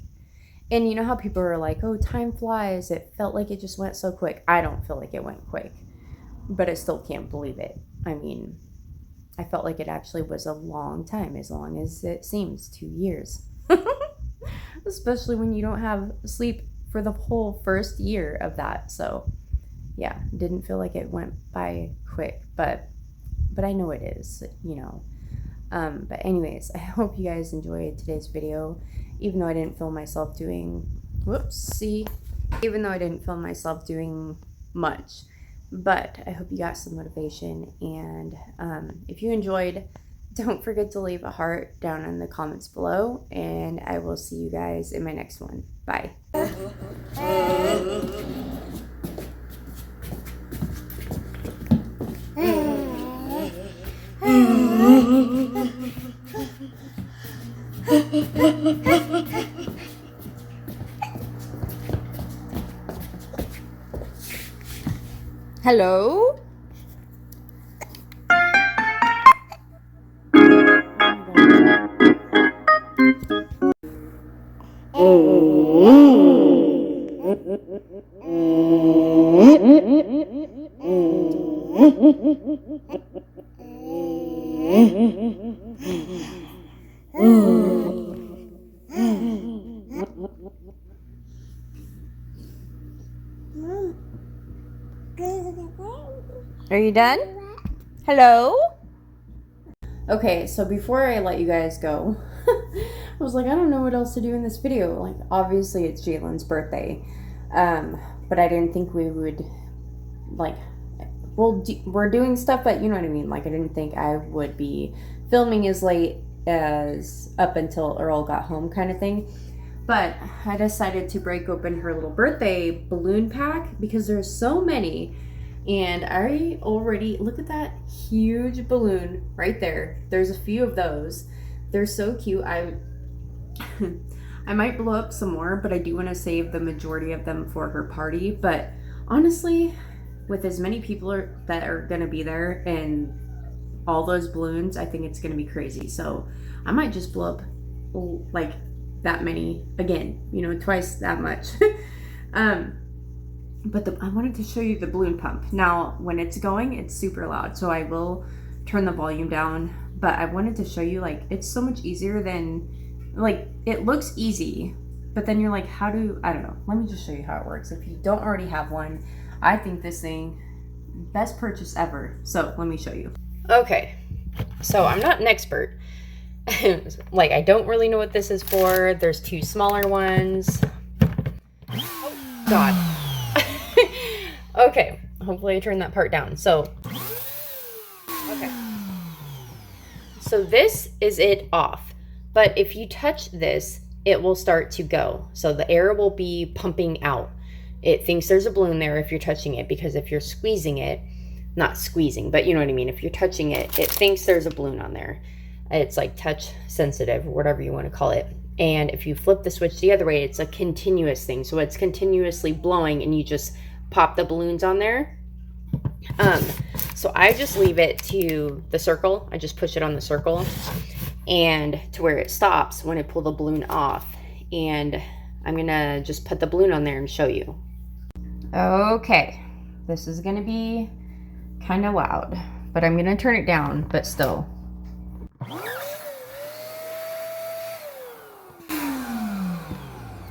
and you know how people are like, oh, time flies. It felt like it just went so quick. I don't feel like it went quick, but I still can't believe it. I mean, I felt like it actually was a long time, as long as it seems, 2 years. Especially when you don't have sleep for the whole first year of that. So yeah, didn't feel like it went by quick, but I know it is, you know. But anyways, I hope you guys enjoyed today's video, even though I didn't film myself doing, even though I didn't film myself doing much, but I hope you got some motivation. And if you enjoyed, don't forget to leave a heart down in the comments below, and I will see you guys in my next one. Bye. Hello? Are you done? Hello? Okay, so before I let you guys go, I was like, I don't know what else to do in this video. Like, obviously it's Jalen's birthday, but I didn't think we would, like, well, we're doing stuff, but you know what I mean? Like, I didn't think I would be filming as late as up until Earl got home kind of thing. But I decided to break open her little birthday balloon pack because there's so many. And I already, look at that huge balloon right there. There's a few of those. They're so cute. I might blow up some more, but I do want to save the majority of them for her party. But honestly, with as many people that are going to be there and all those balloons, I think it's going to be crazy. So I might just blow up like that many again, you know, twice that much. But I wanted to show you the balloon pump. Now, when it's going, it's super loud, so I will turn the volume down. But I wanted to show you, like, it's so much easier than, like, it looks easy, but then you're like, I don't know. Let me just show you how it works. If you don't already have one, I think this thing, best purchase ever. So let me show you. Okay, so I'm not an expert. Like, I don't really know what this is for. There's two smaller ones. Oh, God. Okay, hopefully I turned that part down. So, okay. So this is it off. But if you touch this, it will start to go. So the air will be pumping out. It thinks there's a balloon there if you're touching it, because if you're squeezing it, not squeezing, but you know what I mean. If you're touching it, it thinks there's a balloon on there. It's like touch sensitive, or whatever you want to call it. And if you flip the switch the other way, it's a continuous thing. So it's continuously blowing, and you just pop the balloons on there. So I just leave it to the circle. I just push it on the circle and to where it stops when I pull the balloon off. And I'm gonna just put the balloon on there and show you. Okay, this is gonna be kind of loud, but I'm gonna turn it down, but still.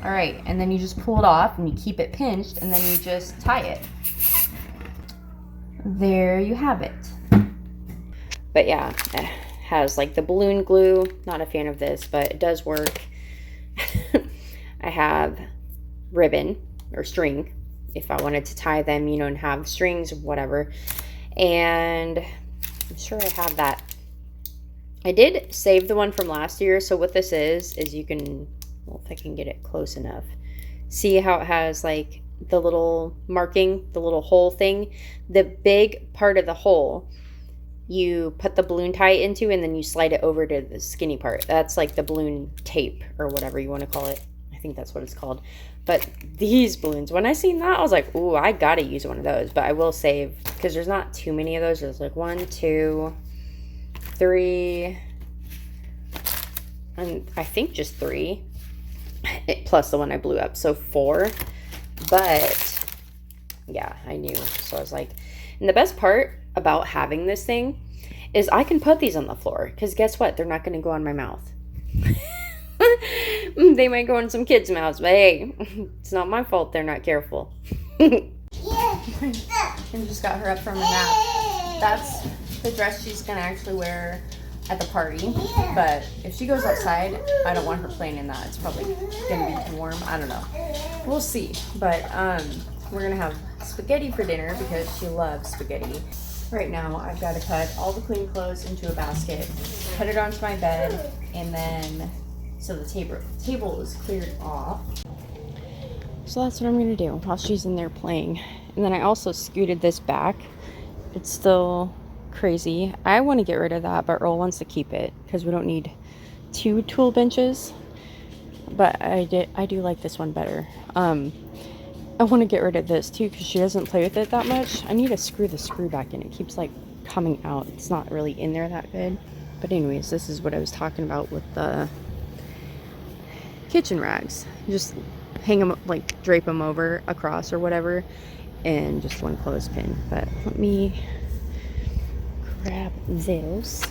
All right, and then you just pull it off and you keep it pinched, and then you just tie it. There you have it. But yeah, it has like the balloon glue. Not a fan of this, but it does work. I have ribbon or string if I wanted to tie them, you know, and have strings or whatever. And I'm sure I have that I did save the one from last year. So what this is you can, well, if I can get it close enough, see how it has like the little marking, the little hole thing. The big part of the hole you put the balloon tie into, and then you slide it over to the skinny part. That's like the balloon tape or whatever you want to call it. I think that's what it's called. But these balloons, when I seen that, I was like, ooh, I gotta use one of those. But I will save, because there's not too many of those. There's like 1, 2, 3, and I think just 3, plus the one I blew up, so 4. But yeah, I knew. So I was like, and the best part about having this thing is I can put these on the floor, because guess what? They're not going to go on my mouth. They might go on some kids' mouths, but hey, it's not my fault they're not careful. And just got her up from a nap. That's the dress she's going to actually wear at the party. But if she goes outside, I don't want her playing in that. It's probably going to be too warm. I don't know. We'll see. But we're going to have spaghetti for dinner because she loves spaghetti. Right now, I've got to cut all the clean clothes into a basket, put it onto my bed, and then so the table is cleared off. So that's what I'm going to do while she's in there playing. And then I also scooted this back. It's still crazy. I want to get rid of that, but Earl wants to keep it because we don't need 2 tool benches. But I do like this one better. I want to get rid of this too because she doesn't play with it that much. I need to screw the screw back in. It keeps like coming out. It's not really in there that good. But anyways, this is what I was talking about with the kitchen rags. Just hang them, like drape them over across or whatever, and just one clothespin. But let me grab this.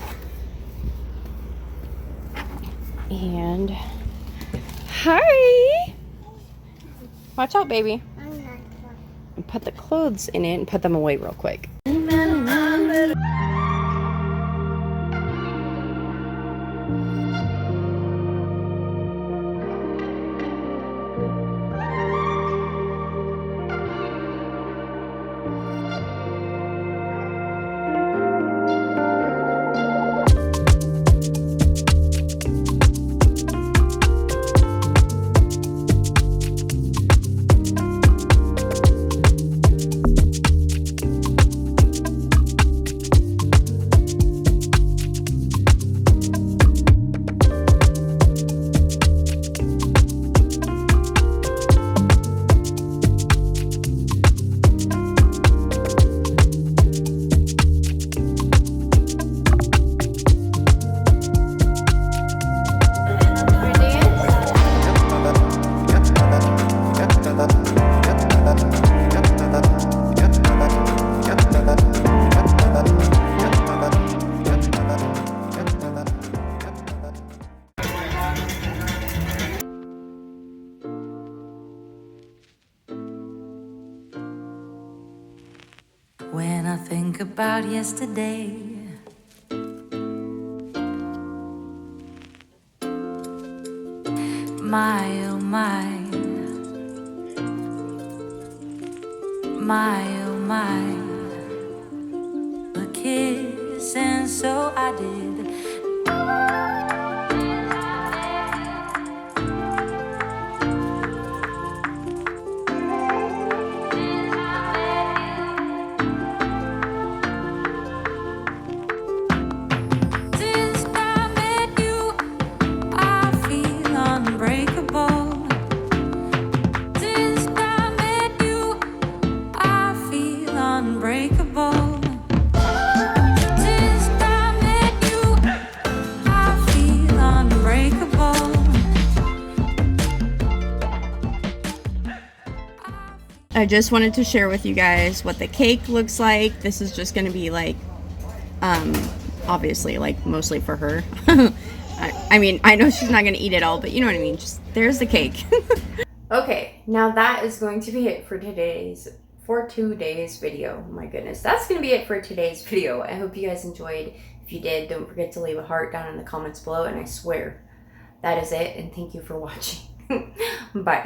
And hi! Watch out, baby. And put the clothes in it and put them away real quick. When I think about yesterday, my oh my, my oh my, a kiss and so I did. I just wanted to share with you guys what the cake looks like. This is just going to be like, obviously, like mostly for her. I mean, I know she's not going to eat it all, but you know what I mean. Just there's the cake. Okay, now that is going to be it for today's video. Oh my goodness, that's going to be it for today's video. I hope you guys enjoyed. If you did, don't forget to leave a heart down in the comments below, and I swear that is it. And thank you for watching. Bye.